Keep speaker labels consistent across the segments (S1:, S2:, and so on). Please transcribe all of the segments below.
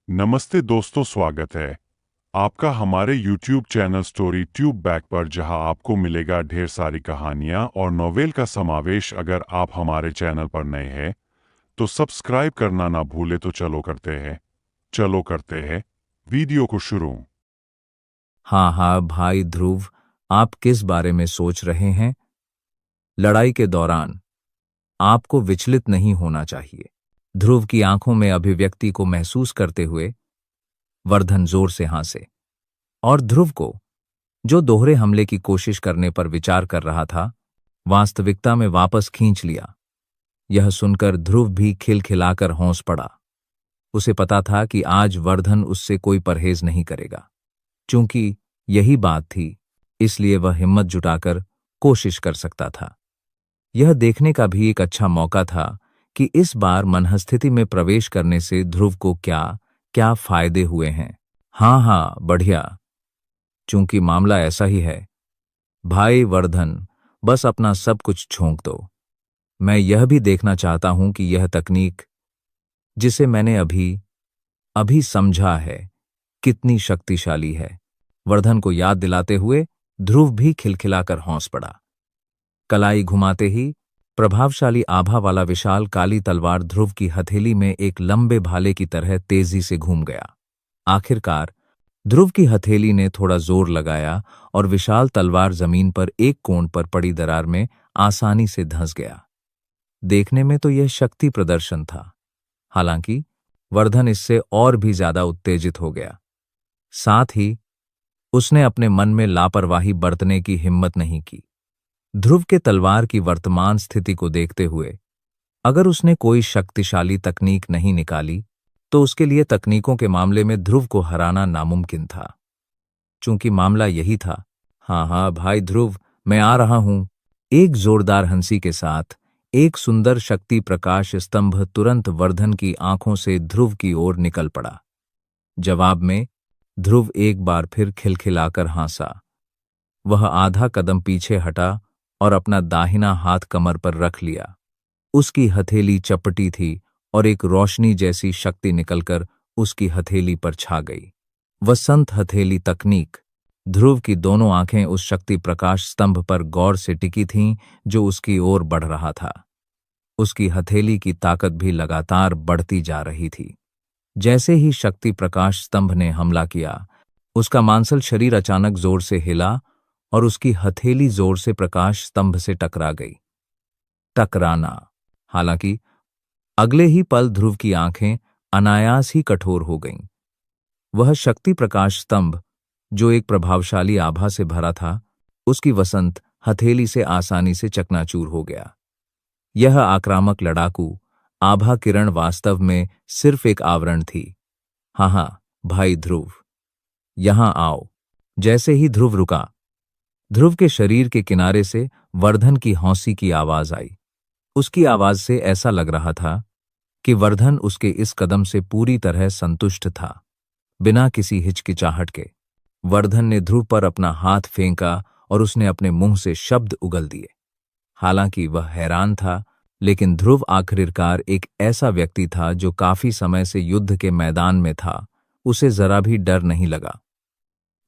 S1: नमस्ते दोस्तों, स्वागत है आपका हमारे YouTube channel story tube back पर, जहां आपको मिलेगा ढेर सारी कहानियां और नोवेल का समावेश। अगर आप हमारे चैनल पर नए हैं तो सब्सक्राइब करना ना भूले। तो चलो करते हैं वीडियो को शुरू।
S2: हाँ हाँ भाई ध्रुव, आप किस बारे में सोच रहे हैं? लड़ाई के दौरान आपको विचलित नहीं होना चाहिए। ध्रुव की आंखों में अभिव्यक्ति को महसूस करते हुए वर्धन जोर से हंसे और ध्रुव को, जो दोहरे हमले की कोशिश करने पर विचार कर रहा था, वास्तविकता में वापस खींच लिया। यह सुनकर ध्रुव भी खिलखिलाकर हंस पड़ा। उसे पता था कि आज वर्धन उससे कोई परहेज नहीं करेगा। चूंकि यही बात थी, इसलिए वह हिम्मत जुटाकर कोशिश कर सकता था। यह देखने का भी एक अच्छा मौका था कि इस बार मनहस्थिति में प्रवेश करने से ध्रुव को क्या क्या फायदे हुए हैं। हाँ, बढ़िया। चूंकि मामला ऐसा ही है, भाई वर्धन, बस अपना सब कुछ झोंक दो। मैं यह भी देखना चाहता हूं कि यह तकनीक, जिसे मैंने अभी अभी समझा है, कितनी शक्तिशाली है। वर्धन को याद दिलाते हुए ध्रुव भी खिलखिलाकर हंस पड़ा। कलाई घुमाते ही प्रभावशाली आभा वाला विशाल काली तलवार ध्रुव की हथेली में एक लंबे भाले की तरह तेजी से घूम गया। आखिरकार ध्रुव की हथेली ने थोड़ा जोर लगाया और विशाल तलवार जमीन पर एक कोण पर पड़ी दरार में आसानी से धंस गया। देखने में तो यह शक्ति प्रदर्शन था, हालांकि वर्धन इससे और भी ज्यादा उत्तेजित हो गया। साथ ही उसने अपने मन में लापरवाही बरतने की हिम्मत नहीं की। ध्रुव के तलवार की वर्तमान स्थिति को देखते हुए, अगर उसने कोई शक्तिशाली तकनीक नहीं निकाली तो उसके लिए तकनीकों के मामले में ध्रुव को हराना नामुमकिन था। चूंकि मामला यही था, हाँ भाई ध्रुव, मैं आ रहा हूं। एक जोरदार हंसी के साथ एक सुंदर शक्ति प्रकाश स्तंभ तुरंत वर्धन की आंखों से ध्रुव की ओर निकल पड़ा। जवाब में ध्रुव एक बार फिर खिलखिलाकर हंसा। वह आधा कदम पीछे हटा और अपना दाहिना हाथ कमर पर रख लिया। उसकी हथेली चपटी थी और एक रोशनी जैसी शक्ति निकलकर उसकी हथेली पर छा गई। वसंत हथेली तकनीक। ध्रुव की दोनों आंखें उस शक्ति प्रकाश स्तंभ पर गौर से टिकी थीं जो उसकी ओर बढ़ रहा था। उसकी हथेली की ताकत भी लगातार बढ़ती जा रही थी। जैसे ही शक्ति प्रकाश स्तंभ ने हमला किया, उसका मांसल शरीर अचानक जोर से हिला और उसकी हथेली जोर से प्रकाश स्तंभ से टकरा गई। टकराना। हालांकि अगले ही पल ध्रुव की आंखें अनायास ही कठोर हो गईं। वह शक्ति प्रकाश स्तंभ, जो एक प्रभावशाली आभा से भरा था, उसकी वसंत हथेली से आसानी से चकनाचूर हो गया। यह आक्रामक लड़ाकू आभा किरण वास्तव में सिर्फ एक आवरण थी। हाँ भाई ध्रुव, यहां आओ। जैसे ही ध्रुव रुका, ध्रुव के शरीर के किनारे से वर्धन की हौंसी की आवाज आई। उसकी आवाज से ऐसा लग रहा था कि वर्धन उसके इस कदम से पूरी तरह संतुष्ट था। बिना किसी हिचकिचाहट के वर्धन ने ध्रुव पर अपना हाथ फेंका और उसने अपने मुंह से शब्द उगल दिए। हालांकि वह हैरान था, लेकिन ध्रुव आखिरकार एक ऐसा व्यक्ति था जो काफी समय से युद्ध के मैदान में था। उसे जरा भी डर नहीं लगा।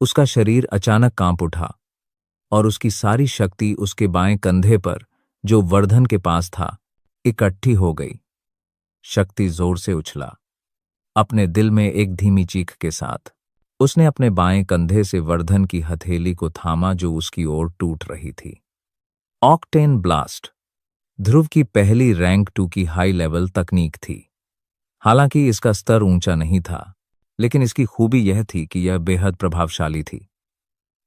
S2: उसका शरीर अचानक कांप उठा और उसकी सारी शक्ति उसके बाएं कंधे पर, जो वर्धन के पास था, इकट्ठी हो गई। शक्ति जोर से उछला। अपने दिल में एक धीमी चीख के साथ उसने अपने बाएं कंधे से वर्धन की हथेली को थामा जो उसकी ओर टूट रही थी। ऑक्टेन ब्लास्ट ध्रुव की पहली रैंक 2 की हाई लेवल तकनीक थी। हालांकि इसका स्तर ऊंचा नहीं था, लेकिन इसकी खूबी यह थी कि यह बेहद प्रभावशाली थी।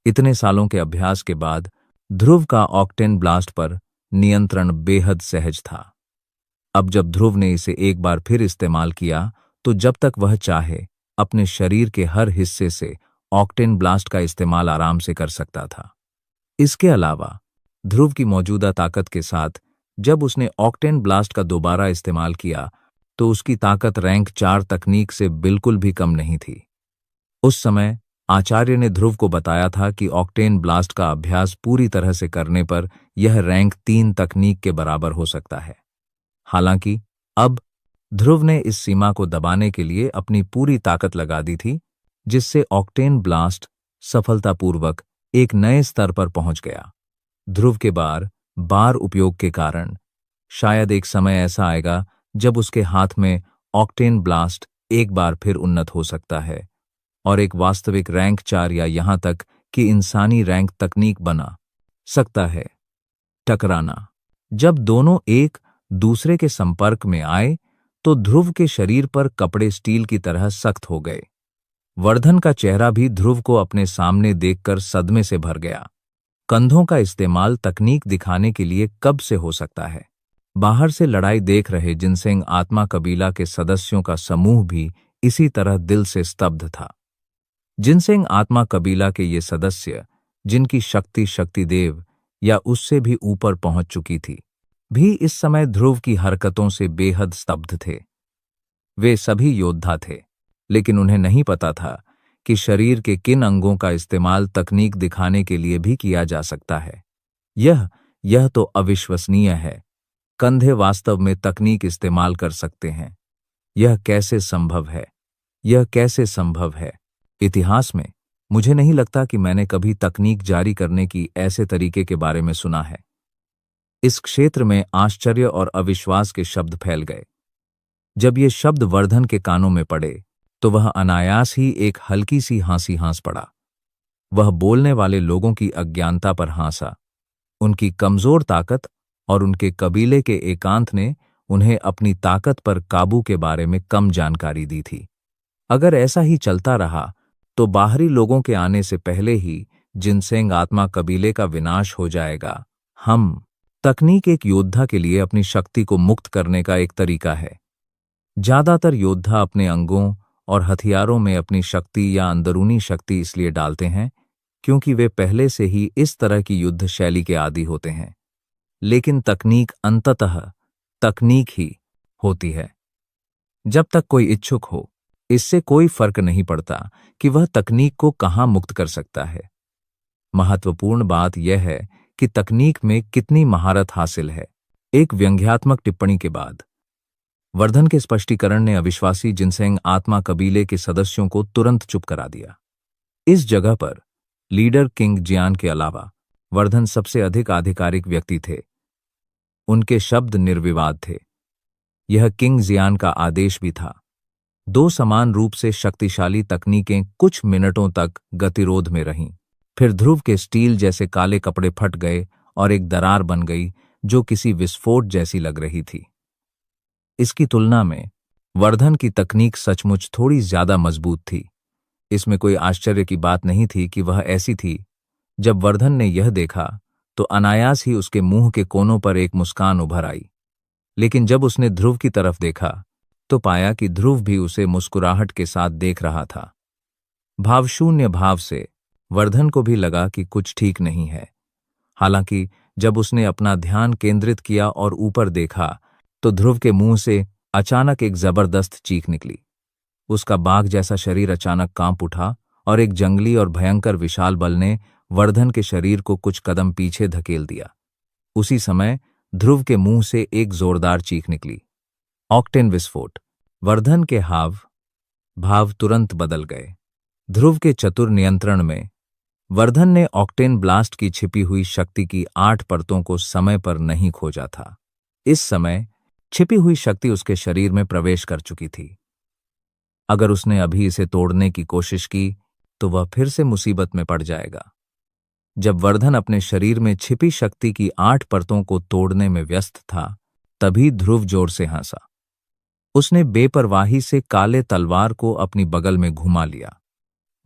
S2: इतने सालों के अभ्यास के बाद ध्रुव का ऑक्टेन ब्लास्ट पर नियंत्रण बेहद सहज था। अब जब ध्रुव ने इसे एक बार फिर इस्तेमाल किया, तो जब तक वह चाहे अपने शरीर के हर हिस्से से ऑक्टेन ब्लास्ट का इस्तेमाल आराम से कर सकता था। इसके अलावा ध्रुव की मौजूदा ताकत के साथ जब उसने ऑक्टेन ब्लास्ट का दोबारा इस्तेमाल किया, तो उसकी ताकत रैंक 4 तकनीक से बिल्कुल भी कम नहीं थी। उस समय आचार्य ने ध्रुव को बताया था कि ऑक्टेन ब्लास्ट का अभ्यास पूरी तरह से करने पर यह रैंक 3 तकनीक के बराबर हो सकता है। हालांकि अब ध्रुव ने इस सीमा को दबाने के लिए अपनी पूरी ताकत लगा दी थी, जिससे ऑक्टेन ब्लास्ट सफलतापूर्वक एक नए स्तर पर पहुंच गया। ध्रुव के बार बार उपयोग के कारण शायद एक समय ऐसा आएगा जब उसके हाथ में ऑक्टेन ब्लास्ट एक बार फिर उन्नत हो सकता है और एक वास्तविक रैंक 4 या यहां तक कि इंसानी रैंक तकनीक बना सकता है। टकराना। जब दोनों एक दूसरे के संपर्क में आए तो ध्रुव के शरीर पर कपड़े स्टील की तरह सख्त हो गए। वर्धन का चेहरा भी ध्रुव को अपने सामने देखकर सदमे से भर गया। कंधों का इस्तेमाल तकनीक दिखाने के लिए कब से हो सकता है? बाहर से लड़ाई देख रहे जिनसेंग आत्मा कबीला के सदस्यों का समूह भी इसी तरह दिल से स्तब्ध था। जिनसेंग आत्मा कबीला के ये सदस्य, जिनकी शक्ति शक्तिदेव या उससे भी ऊपर पहुंच चुकी थी, भी इस समय ध्रुव की हरकतों से बेहद स्तब्ध थे। वे सभी योद्धा थे, लेकिन उन्हें नहीं पता था कि शरीर के किन अंगों का इस्तेमाल तकनीक दिखाने के लिए भी किया जा सकता है। यह तो अविश्वसनीय है। कंधे वास्तव में तकनीक इस्तेमाल कर सकते हैं। यह कैसे संभव है? यह कैसे संभव है? इतिहास में मुझे नहीं लगता कि मैंने कभी तकनीक जारी करने की ऐसे तरीके के बारे में सुना है। इस क्षेत्र में आश्चर्य और अविश्वास के शब्द फैल गए। जब ये शब्द वर्धन के कानों में पड़े तो वह अनायास ही एक हल्की सी हंसी हंस पड़ा। वह बोलने वाले लोगों की अज्ञानता पर हंसा। उनकी कमजोर ताकत और उनके कबीले के एकांत ने उन्हें अपनी ताकत पर काबू के बारे में कम जानकारी दी थी। अगर ऐसा ही चलता रहा तो बाहरी लोगों के आने से पहले ही जिनसेंग आत्मा कबीले का विनाश हो जाएगा। तकनीक एक योद्धा के लिए अपनी शक्ति को मुक्त करने का एक तरीका है। ज्यादातर योद्धा अपने अंगों और हथियारों में अपनी शक्ति या अंदरूनी शक्ति इसलिए डालते हैं क्योंकि वे पहले से ही इस तरह की युद्ध शैली के आदी होते हैं। लेकिन तकनीक अंततः तकनीक ही होती है। जब तक कोई इच्छुक हो, इससे कोई फर्क नहीं पड़ता कि वह तकनीक को कहां मुक्त कर सकता है। महत्वपूर्ण बात यह है कि तकनीक में कितनी महारत हासिल है। एक व्यंग्यात्मक टिप्पणी के बाद वर्धन के स्पष्टीकरण ने अविश्वासी जिनसेंग आत्मा कबीले के सदस्यों को तुरंत चुप करा दिया। इस जगह पर लीडर किंग जियान के अलावा वर्धन सबसे अधिक आधिकारिक व्यक्ति थे। उनके शब्द निर्विवाद थे। यह किंग जियान का आदेश भी था। दो समान रूप से शक्तिशाली तकनीकें कुछ मिनटों तक गतिरोध में रहीं। फिर ध्रुव के स्टील जैसे काले कपड़े फट गए और एक दरार बन गई जो किसी विस्फोट जैसी लग रही थी। इसकी तुलना में वर्धन की तकनीक सचमुच थोड़ी ज्यादा मजबूत थी। इसमें कोई आश्चर्य की बात नहीं थी कि वह ऐसी थी। जब वर्धन ने यह देखा तो अनायास ही उसके मुंह के कोनों पर एक मुस्कान उभर आई। लेकिन जब उसने ध्रुव की तरफ देखा तो पाया कि ध्रुव भी उसे मुस्कुराहट के साथ देख रहा था। भावशून्य भाव से वर्धन को भी लगा कि कुछ ठीक नहीं है। हालांकि जब उसने अपना ध्यान केंद्रित किया और ऊपर देखा तो ध्रुव के मुंह से अचानक एक जबरदस्त चीख निकली। उसका बाघ जैसा शरीर अचानक कांप उठा और एक जंगली और भयंकर विशाल बल ने वर्धन के शरीर को कुछ कदम पीछे धकेल दिया। उसी समय ध्रुव के मुंह से एक जोरदार चीख निकली। ऑक्टेन विस्फोट। वर्धन के हाव भाव तुरंत बदल गए। ध्रुव के चतुर नियंत्रण में वर्धन ने ऑक्टेन ब्लास्ट की छिपी हुई शक्ति की 8 परतों को समय पर नहीं खोजा था। इस समय छिपी हुई शक्ति उसके शरीर में प्रवेश कर चुकी थी। अगर उसने अभी इसे तोड़ने की कोशिश की तो वह फिर से मुसीबत में पड़ जाएगा। जब वर्धन अपने शरीर में छिपी शक्ति की 8 परतों को तोड़ने में व्यस्त था, तभी ध्रुव जोर से हंसा। उसने बेपरवाही से काले तलवार को अपनी बगल में घुमा लिया।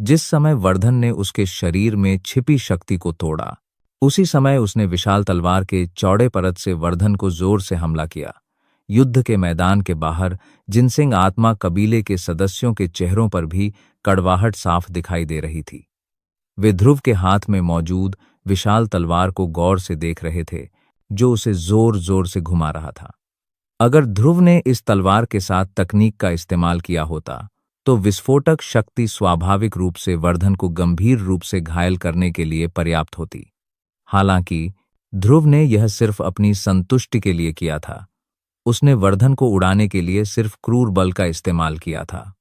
S2: जिस समय वर्धन ने उसके शरीर में छिपी शक्ति को तोड़ा, उसी समय उसने विशाल तलवार के चौड़े परत से वर्धन को जोर से हमला किया। युद्ध के मैदान के बाहर जिनसेंग आत्मा कबीले के सदस्यों के चेहरों पर भी कड़वाहट साफ दिखाई दे रही थी। वे ध्रुव के हाथ में मौजूद विशाल तलवार को गौर से देख रहे थे, जो उसे जोर जोर से घुमा रहा था। अगर ध्रुव ने इस तलवार के साथ तकनीक का इस्तेमाल किया होता तो विस्फोटक शक्ति स्वाभाविक रूप से वर्धन को गंभीर रूप से घायल करने के लिए पर्याप्त होती। हालांकि ध्रुव ने यह सिर्फ अपनी संतुष्टि के लिए किया था। उसने वर्धन को उड़ाने के लिए सिर्फ क्रूर बल का इस्तेमाल किया था।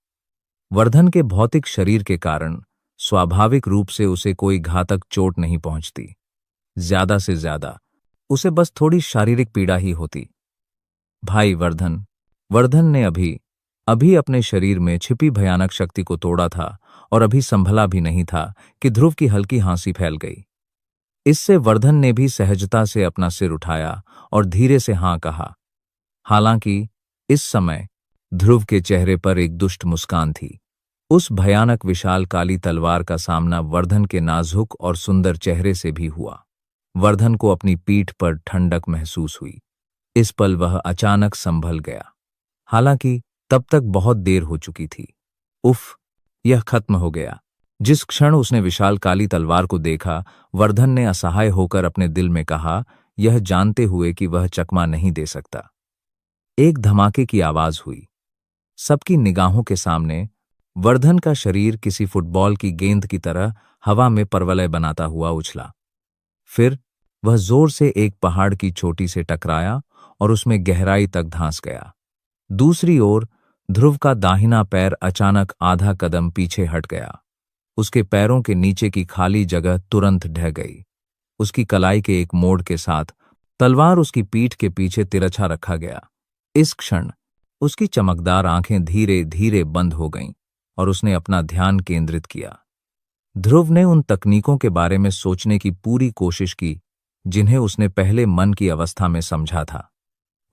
S2: वर्धन के भौतिक शरीर के कारण स्वाभाविक रूप से उसे कोई घातक चोट नहीं पहुंचती। ज्यादा से ज्यादा उसे बस थोड़ी शारीरिक पीड़ा ही होती। भाई वर्धन ने अभी अभी अपने शरीर में छिपी भयानक शक्ति को तोड़ा था और अभी संभला भी नहीं था कि ध्रुव की हल्की हंसी फैल गई। इससे वर्धन ने भी सहजता से अपना सिर उठाया और धीरे से हाँ कहा। हालांकि इस समय ध्रुव के चेहरे पर एक दुष्ट मुस्कान थी। उस भयानक विशाल काली तलवार का सामना वर्धन के नाजुक और सुंदर चेहरे से भी हुआ। वर्धन को अपनी पीठ पर ठंडक महसूस हुई। इस पल वह अचानक संभल गया। हालांकि तब तक बहुत देर हो चुकी थी। उफ, यह खत्म हो गया। जिस क्षण उसने विशाल काली तलवार को देखा, वर्धन ने असहाय होकर अपने दिल में कहा, यह जानते हुए कि वह चकमा नहीं दे सकता। एक धमाके की आवाज हुई। सबकी निगाहों के सामने वर्धन का शरीर किसी फुटबॉल की गेंद की तरह हवा में परवलय बनाता हुआ उछला। फिर वह जोर से एक पहाड़ की चोटी से टकराया और उसमें गहराई तक धंस गया। दूसरी ओर ध्रुव का दाहिना पैर अचानक आधा कदम पीछे हट गया। उसके पैरों के नीचे की खाली जगह तुरंत ढह गई। उसकी कलाई के एक मोड़ के साथ तलवार उसकी पीठ के पीछे तिरछा रखा गया। इस क्षण उसकी चमकदार आंखें धीरे धीरे बंद हो गईं और उसने अपना ध्यान केंद्रित किया। ध्रुव ने उन तकनीकों के बारे में सोचने की पूरी कोशिश की जिन्हें उसने पहले मन की अवस्था में समझा था।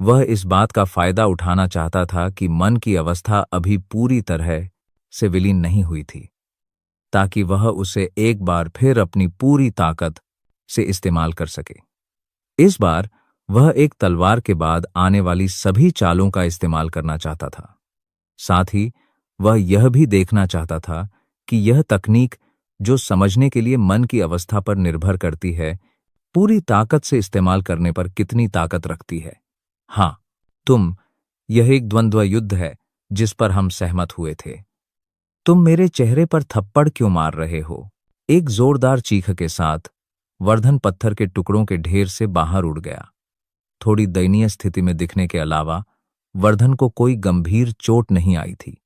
S2: वह इस बात का फायदा उठाना चाहता था कि मन की अवस्था अभी पूरी तरह से विलीन नहीं हुई थी, ताकि वह उसे एक बार फिर अपनी पूरी ताकत से इस्तेमाल कर सके। इस बार वह एक तलवार के बाद आने वाली सभी चालों का इस्तेमाल करना चाहता था। साथ ही वह यह भी देखना चाहता था कि यह तकनीक, जो समझने के लिए मन की अवस्था पर निर्भर करती है, पूरी ताकत से इस्तेमाल करने पर कितनी ताकत रखती है। हाँ, यह एक द्वंद्व युद्ध है जिस पर हम सहमत हुए थे। तुम मेरे चेहरे पर थप्पड़ क्यों मार रहे हो? एक जोरदार चीख के साथ वर्धन पत्थर के टुकड़ों के ढेर से बाहर उड़ गया। थोड़ी दयनीय स्थिति में दिखने के अलावा वर्धन को कोई गंभीर चोट नहीं आई थी।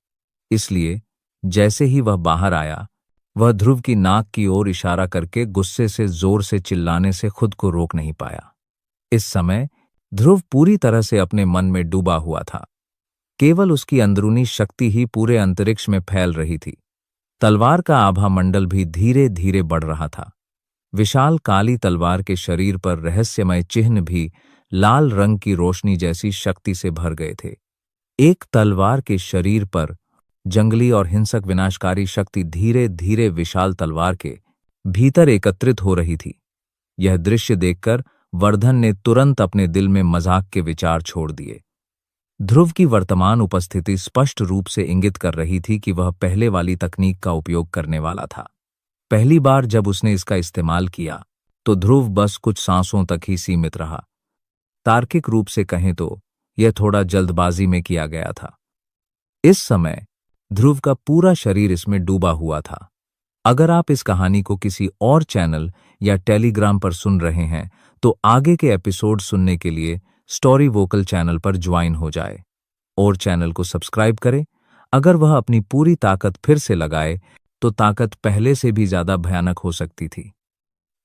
S2: इसलिए जैसे ही वह बाहर आया, वह ध्रुव की नाक की ओर इशारा करके गुस्से से जोर से चिल्लाने से खुद को रोक नहीं पाया। इस समय ध्रुव पूरी तरह से अपने मन में डूबा हुआ था। केवल उसकी अंदरूनी शक्ति ही पूरे अंतरिक्ष में फैल रही थी। तलवार का आभा मंडल भी धीरे धीरे बढ़ रहा था। विशाल काली तलवार के शरीर पर रहस्यमय चिन्ह भी लाल रंग की रोशनी जैसी शक्ति से भर गए थे। एक तलवार के शरीर पर जंगली और हिंसक विनाशकारी शक्ति धीरे धीरे विशाल तलवार के भीतर एकत्रित हो रही थी। यह दृश्य देखकर वर्धन ने तुरंत अपने दिल में मजाक के विचार छोड़ दिए। ध्रुव की वर्तमान उपस्थिति स्पष्ट रूप से इंगित कर रही थी कि वह पहले वाली तकनीक का उपयोग करने वाला था। पहली बार जब उसने इसका इस्तेमाल किया तो ध्रुव बस कुछ सांसों तक ही सीमित रहा। तार्किक रूप से कहें तो यह थोड़ा जल्दबाजी में किया गया था। इस समय ध्रुव का पूरा शरीर इसमें डूबा हुआ था। अगर आप इस कहानी को किसी और चैनल या टेलीग्राम पर सुन रहे हैं तो आगे के एपिसोड सुनने के लिए स्टोरी वोकल चैनल पर ज्वाइन हो जाए और चैनल को सब्सक्राइब करें। अगर वह अपनी पूरी ताकत फिर से लगाए तो ताकत पहले से भी ज्यादा भयानक हो सकती थी।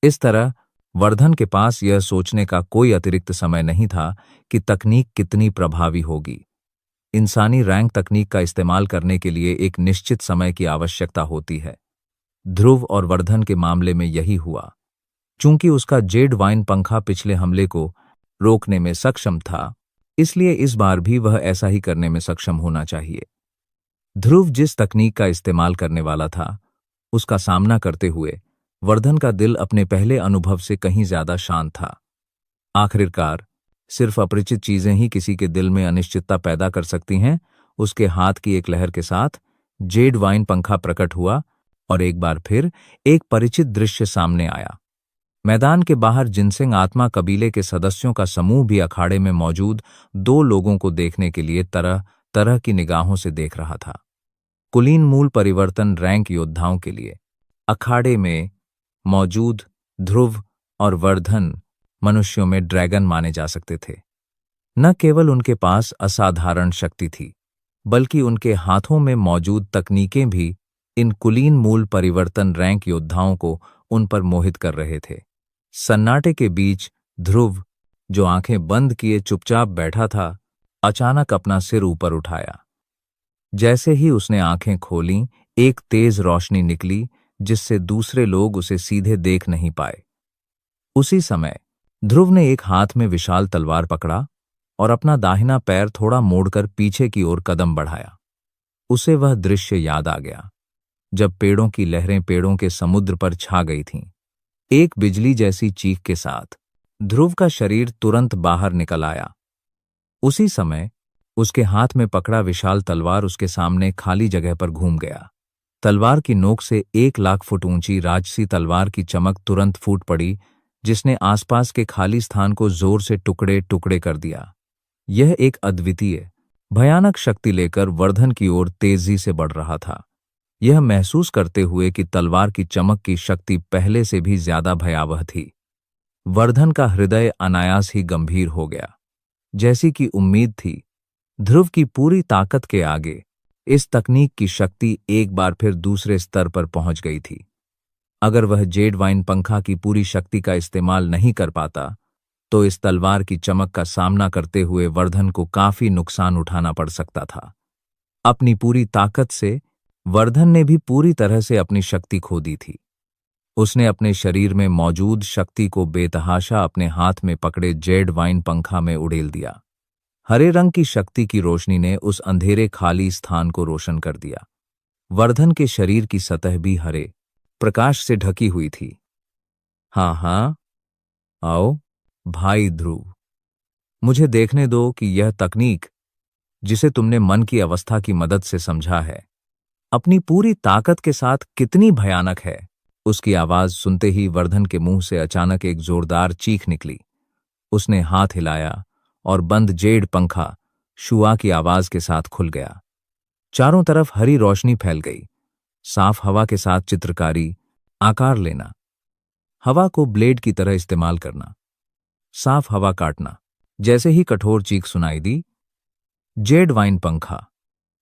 S2: इस तरह वर्धन के पास यह सोचने का कोई अतिरिक्त समय नहीं था कि तकनीक कितनी प्रभावी होगी। इंसानी रैंक तकनीक का इस्तेमाल करने के लिए एक निश्चित समय की आवश्यकता होती है। ध्रुव और वर्धन के मामले में यही हुआ। चूंकि उसका जेड वाइन पंखा पिछले हमले को रोकने में सक्षम था, इसलिए इस बार भी वह ऐसा ही करने में सक्षम होना चाहिए। ध्रुव जिस तकनीक का इस्तेमाल करने वाला था, उसका सामना करते हुए वर्धन का दिल अपने पहले अनुभव से कहीं ज्यादा शांत था। आखिरकार सिर्फ अपरिचित चीजें ही किसी के दिल में अनिश्चितता पैदा कर सकती हैं। उसके हाथ की एक लहर के साथ जेड वाइन पंखा प्रकट हुआ और एक बार फिर एक परिचित दृश्य सामने आया। मैदान के बाहर जिनसिंग आत्मा कबीले के सदस्यों का समूह भी अखाड़े में मौजूद दो लोगों को देखने के लिए तरह तरह की निगाहों से देख रहा था। कुलीन मूल परिवर्तन रैंक योद्धाओं के लिए अखाड़े में मौजूद ध्रुव और वर्धन मनुष्यों में ड्रैगन माने जा सकते थे। न केवल उनके पास असाधारण शक्ति थी, बल्कि उनके हाथों में मौजूद तकनीकें भी इन कुलीन मूल परिवर्तन रैंक योद्धाओं को उन पर मोहित कर रहे थे। सन्नाटे के बीच ध्रुव, जो आंखें बंद किए चुपचाप बैठा था, अचानक अपना सिर ऊपर उठाया। जैसे ही उसने आंखें खोलीं, एक तेज रोशनी निकली जिससे दूसरे लोग उसे सीधे देख नहीं पाए। उसी समय ध्रुव ने एक हाथ में विशाल तलवार पकड़ा और अपना दाहिना पैर थोड़ा मोड़कर पीछे की ओर कदम बढ़ाया। उसे वह दृश्य याद आ गया जब पेड़ों की लहरें पेड़ों के समुद्र पर छा गई थीं। एक बिजली जैसी चीख के साथ ध्रुव का शरीर तुरंत बाहर निकल आया। उसी समय उसके हाथ में पकड़ा विशाल तलवार उसके सामने खाली जगह पर घूम गया। तलवार की नोक से 1 लाख फुट ऊंची राजसी तलवार की चमक तुरंत फूट पड़ी, जिसने आसपास के खाली स्थान को जोर से टुकड़े टुकड़े कर दिया। यह एक अद्वितीय, भयानक शक्ति लेकर वर्धन की ओर तेजी से बढ़ रहा था, यह महसूस करते हुए कि तलवार की चमक की शक्ति पहले से भी ज्यादा भयावह थी। वर्धन का हृदय अनायास ही गंभीर हो गया। जैसी कि उम्मीद थी, ध्रुव की पूरी ताकत के आगे इस तकनीक की शक्ति एक बार फिर दूसरे स्तर पर पहुंच गई थी। अगर वह जेड वाइन पंखा की पूरी शक्ति का इस्तेमाल नहीं कर पाता, तो इस तलवार की चमक का सामना करते हुए वर्धन को काफी नुकसान उठाना पड़ सकता था। अपनी पूरी ताकत से वर्धन ने भी पूरी तरह से अपनी शक्ति खो दी थी। उसने अपने शरीर में मौजूद शक्ति को बेतहाशा अपने हाथ में पकड़े जेड वाइन पंखा में उड़ेल दिया। हरे रंग की शक्ति की रोशनी ने उस अंधेरे खाली स्थान को रोशन कर दिया। वर्धन के शरीर की सतह भी हरे प्रकाश से ढकी हुई थी। हाँ, आओ भाई ध्रुव, मुझे देखने दो कि यह तकनीक, जिसे तुमने मन की अवस्था की मदद से समझा है, अपनी पूरी ताकत के साथ कितनी भयानक है। उसकी आवाज सुनते ही वर्धन के मुंह से अचानक एक जोरदार चीख निकली। उसने हाथ हिलाया और बंद जेड पंखा शुआ की आवाज के साथ खुल गया। चारों तरफ हरी रोशनी फैल गई। साफ हवा के साथ चित्रकारी, आकार लेना, हवा को ब्लेड की तरह इस्तेमाल करना, साफ हवा काटना। जैसे ही कठोर चीख सुनाई दी, जेड वाइन पंखा,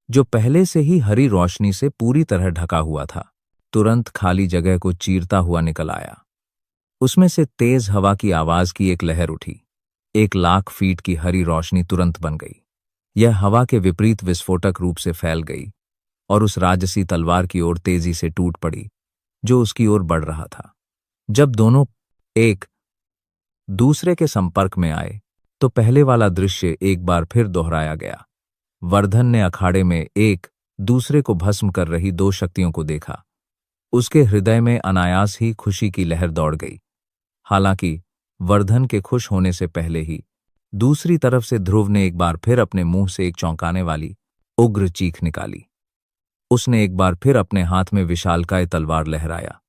S2: जो पहले से ही हरी रोशनी से पूरी तरह ढका हुआ था, तुरंत खाली जगह को चीरता हुआ निकल आया। उसमें से तेज हवा की आवाज की एक लहर उठी। 1 लाख फीट की हरी रोशनी तुरंत बन गई। यह हवा के विपरीत विस्फोटक रूप से फैल गई और उस राजसी तलवार की ओर तेजी से टूट पड़ी, जो उसकी ओर बढ़ रहा था। जब दोनों एक दूसरे के संपर्क में आए, तो पहले वाला दृश्य एक बार फिर दोहराया गया। वर्धन ने अखाड़े में एक दूसरे को भस्म कर रही दो शक्तियों को देखा। उसके हृदय में अनायास ही खुशी की लहर दौड़ गई। हालांकि वर्धन के खुश होने से पहले ही दूसरी तरफ से ध्रुव ने एक बार फिर अपने मुंह से एक चौंकाने वाली उग्र चीख निकाली। उसने एक बार फिर अपने हाथ में विशालकाय तलवार लहराया।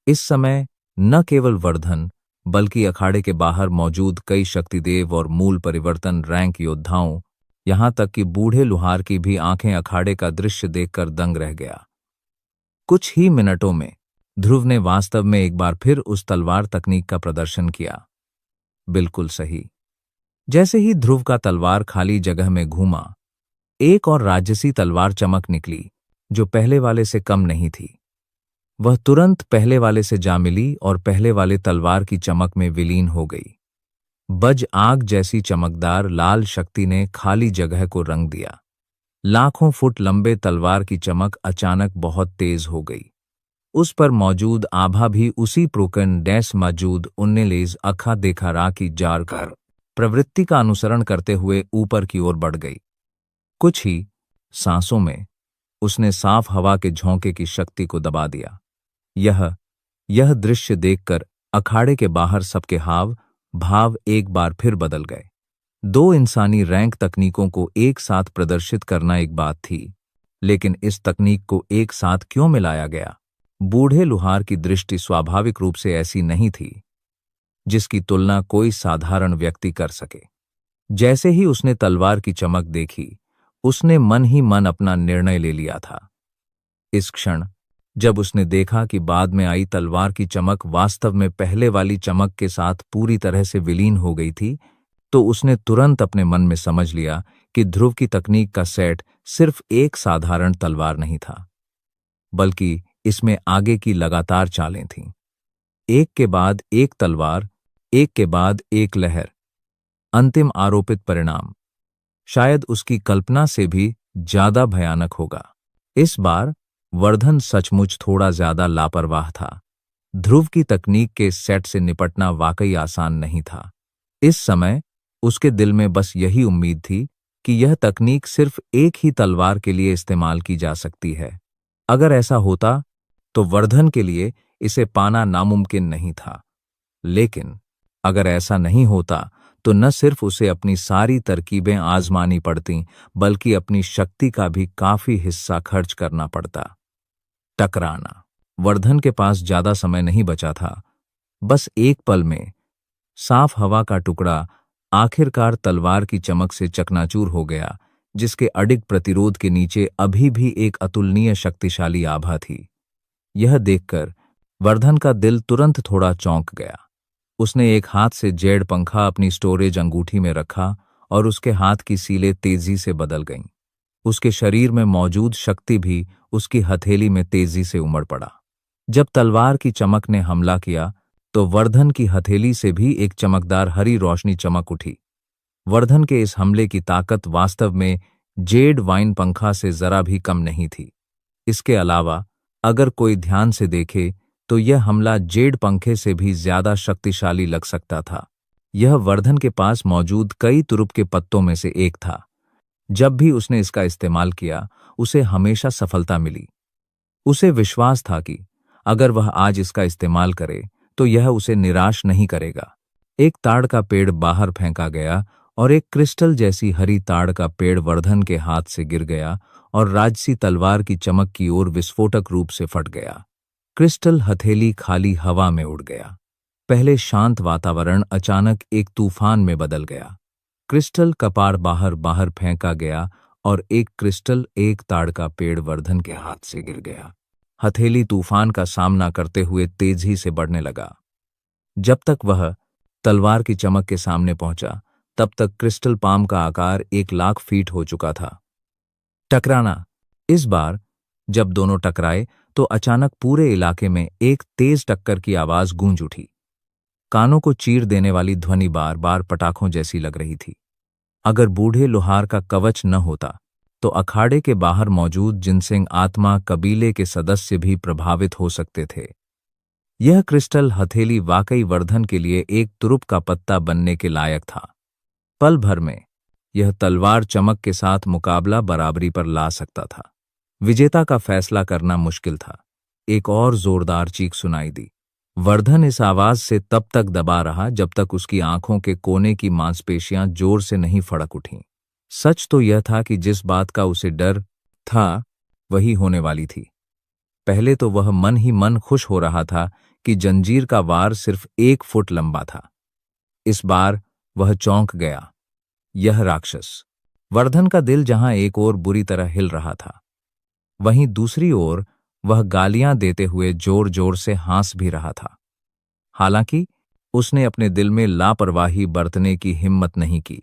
S2: इस समय न केवल वर्धन, बल्कि अखाड़े के बाहर मौजूद कई शक्तिदेव और मूल परिवर्तन रैंक योद्धाओं, यहां तक कि बूढ़े लुहार की भी आंखें अखाड़े का दृश्य देखकर दंग रह गया। कुछ ही मिनटों में ध्रुव ने वास्तव में एक बार फिर उस तलवार तकनीक का प्रदर्शन किया। बिल्कुल सही। जैसे ही ध्रुव का तलवार खाली जगह में घूमा, एक और राजसी तलवार चमक निकली, जो पहले वाले से कम नहीं थी। वह तुरंत पहले वाले से जा मिली और पहले वाले तलवार की चमक में विलीन हो गई। बज आग जैसी चमकदार लाल शक्ति ने खाली जगह को रंग दिया। लाखों फुट लंबे तलवार की चमक अचानक बहुत तेज हो गई। उस पर मौजूद आभा भी उसी प्रोकन डैश मौजूद उन्नेलेज अखा देखा रा की जार कर प्रवृत्ति का अनुसरण करते हुए ऊपर की ओर बढ़ गई। कुछ ही सांसों में उसने साफ हवा के झोंके की शक्ति को दबा दिया। यह दृश्य देखकर अखाड़े के बाहर सबके हाव भाव एक बार फिर बदल गए। दो इंसानी रैंक तकनीकों को एक साथ प्रदर्शित करना एक बात थी, लेकिन इस तकनीक को एक साथ क्यों मिलाया गया? बूढ़े लुहार की दृष्टि स्वाभाविक रूप से ऐसी नहीं थी जिसकी तुलना कोई साधारण व्यक्ति कर सके। जैसे ही उसने तलवार की चमक देखी, उसने मन ही मन अपना निर्णय ले लिया था। इस क्षण जब उसने देखा कि बाद में आई तलवार की चमक वास्तव में पहले वाली चमक के साथ पूरी तरह से विलीन हो गई थी, तो उसने तुरंत अपने मन में समझ लिया कि ध्रुव की तकनीक का सेट सिर्फ एक साधारण तलवार नहीं था, बल्कि इसमें आगे की लगातार चालें थीं। एक के बाद एक तलवार, एक के बाद एक लहर, अंतिम आरोपित परिणाम शायद उसकी कल्पना से भी ज्यादा भयानक होगा। इस बार वर्धन सचमुच थोड़ा ज्यादा लापरवाह था। ध्रुव की तकनीक के सेट से निपटना वाकई आसान नहीं था। इस समय उसके दिल में बस यही उम्मीद थी कि यह तकनीक सिर्फ एक ही तलवार के लिए इस्तेमाल की जा सकती है। अगर ऐसा होता तो वर्धन के लिए इसे पाना नामुमकिन नहीं था। लेकिन अगर ऐसा नहीं होता तो न सिर्फ उसे अपनी सारी तरकीबें आजमानी पड़तीं, बल्कि अपनी शक्ति का भी काफी हिस्सा खर्च करना पड़ता। टकराना। वर्धन के पास ज्यादा समय नहीं बचा था। बस एक पल में साफ हवा का टुकड़ा आखिरकार तलवार की चमक से चकनाचूर हो गया, जिसके अडिग प्रतिरोध के नीचे अभी भी एक अतुलनीय शक्तिशाली आभा थी। यह देखकर वर्धन का दिल तुरंत थोड़ा चौंक गया। उसने एक हाथ से जेड पंखा अपनी स्टोरेज अंगूठी में रखा और उसके हाथ की सीलें तेजी से बदल गईं। उसके शरीर में मौजूद शक्ति भी उसकी हथेली में तेजी से उमड़ पड़ा। जब तलवार की चमक ने हमला किया तो वर्धन की हथेली से भी एक चमकदार हरी रोशनी चमक उठी। वर्धन के इस हमले की ताकत वास्तव में जेड वाइन पंखा से जरा भी कम नहीं थी। इसके अलावा अगर कोई ध्यान से देखे तो यह हमला जेड पंखे से भी ज्यादा शक्तिशाली लग सकता था। यह वर्धन के पास मौजूद कई तुरुप के पत्तों में से एक था। जब भी उसने इसका इस्तेमाल किया, उसे हमेशा सफलता मिली। उसे विश्वास था कि अगर वह आज इसका इस्तेमाल करे तो यह उसे निराश नहीं करेगा। एक ताड़ का पेड़ बाहर फेंका गया और एक क्रिस्टल जैसी हरी ताड़ का पेड़ वर्धन के हाथ से गिर गया और राजसी तलवार की चमक की ओर विस्फोटक रूप से फट गया। क्रिस्टल हथेली खाली हवा में उड़ गया। पहले शांत वातावरण अचानक एक तूफान में बदल गया। क्रिस्टल कपाड़ बाहर बाहर फेंका गया और एक क्रिस्टल एक ताड़ का पेड़ वर्धन के हाथ से गिर गया। हथेली तूफान का सामना करते हुए तेजी से बढ़ने लगा। जब तक वह तलवार की चमक के सामने पहुंचा, तब तक क्रिस्टल पाम का आकार 1,00,000 फीट हो चुका था। टकराना। इस बार जब दोनों टकराए तो अचानक पूरे इलाके में एक तेज टक्कर की आवाज गूंज उठी। कानों को चीर देने वाली ध्वनि बार बार पटाखों जैसी लग रही थी। अगर बूढ़े लोहार का कवच न होता तो अखाड़े के बाहर मौजूद जिनसिंग आत्मा कबीले के सदस्य भी प्रभावित हो सकते थे। यह क्रिस्टल हथेली वाकई वर्धन के लिए एक तुरुप का पत्ता बनने के लायक था। पल भर में यह तलवार चमक के साथ मुकाबला बराबरी पर ला सकता था। विजेता का फैसला करना मुश्किल था। एक और जोरदार चीख सुनाई दी। वर्धन इस आवाज से तब तक दबा रहा जब तक उसकी आंखों के कोने की मांसपेशियां जोर से नहीं फड़क उठीं। सच तो यह था कि जिस बात का उसे डर था वही होने वाली थी। पहले तो वह मन ही मन खुश हो रहा था कि जंजीर का वार सिर्फ 1 फुट लंबा था। इस बार वह चौंक गया। यह राक्षस। वर्धन का दिल जहां एक ओर बुरी तरह हिल रहा था, वहीं दूसरी ओर वह गालियां देते हुए जोर जोर से हंस भी रहा था। हालांकि उसने अपने दिल में लापरवाही बरतने की हिम्मत नहीं की।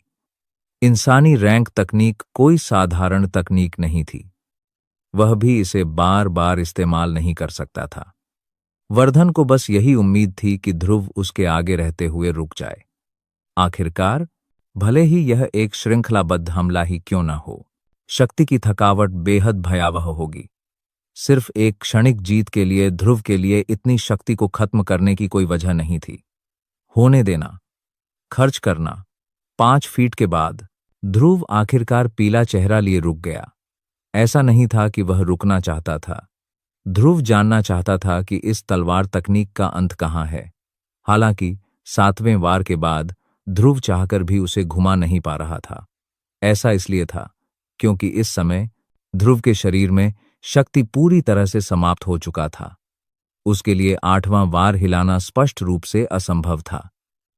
S2: इंसानी रैंक तकनीक कोई साधारण तकनीक नहीं थी। वह भी इसे बार बार इस्तेमाल नहीं कर सकता था। वर्धन को बस यही उम्मीद थी कि ध्रुव उसके आगे रहते हुए रुक जाए। आखिरकार भले ही यह एक श्रृंखलाबद्ध हमला ही क्यों न हो, शक्ति की थकावट बेहद भयावह होगी। सिर्फ एक क्षणिक जीत के लिए ध्रुव के लिए इतनी शक्ति को खत्म करने की कोई वजह नहीं थी। होने देना, खर्च करना। 5 फीट के बाद ध्रुव आखिरकार पीला चेहरा लिए रुक गया। ऐसा नहीं था कि वह रुकना चाहता था। ध्रुव जानना चाहता था कि इस तलवार तकनीक का अंत कहाँ है। हालांकि 7वें वार के बाद ध्रुव चाहकर भी उसे घुमा नहीं पा रहा था। ऐसा इसलिए था क्योंकि इस समय ध्रुव के शरीर में शक्ति पूरी तरह से समाप्त हो चुका था। उसके लिए 8वां वार हिलाना स्पष्ट रूप से असंभव था।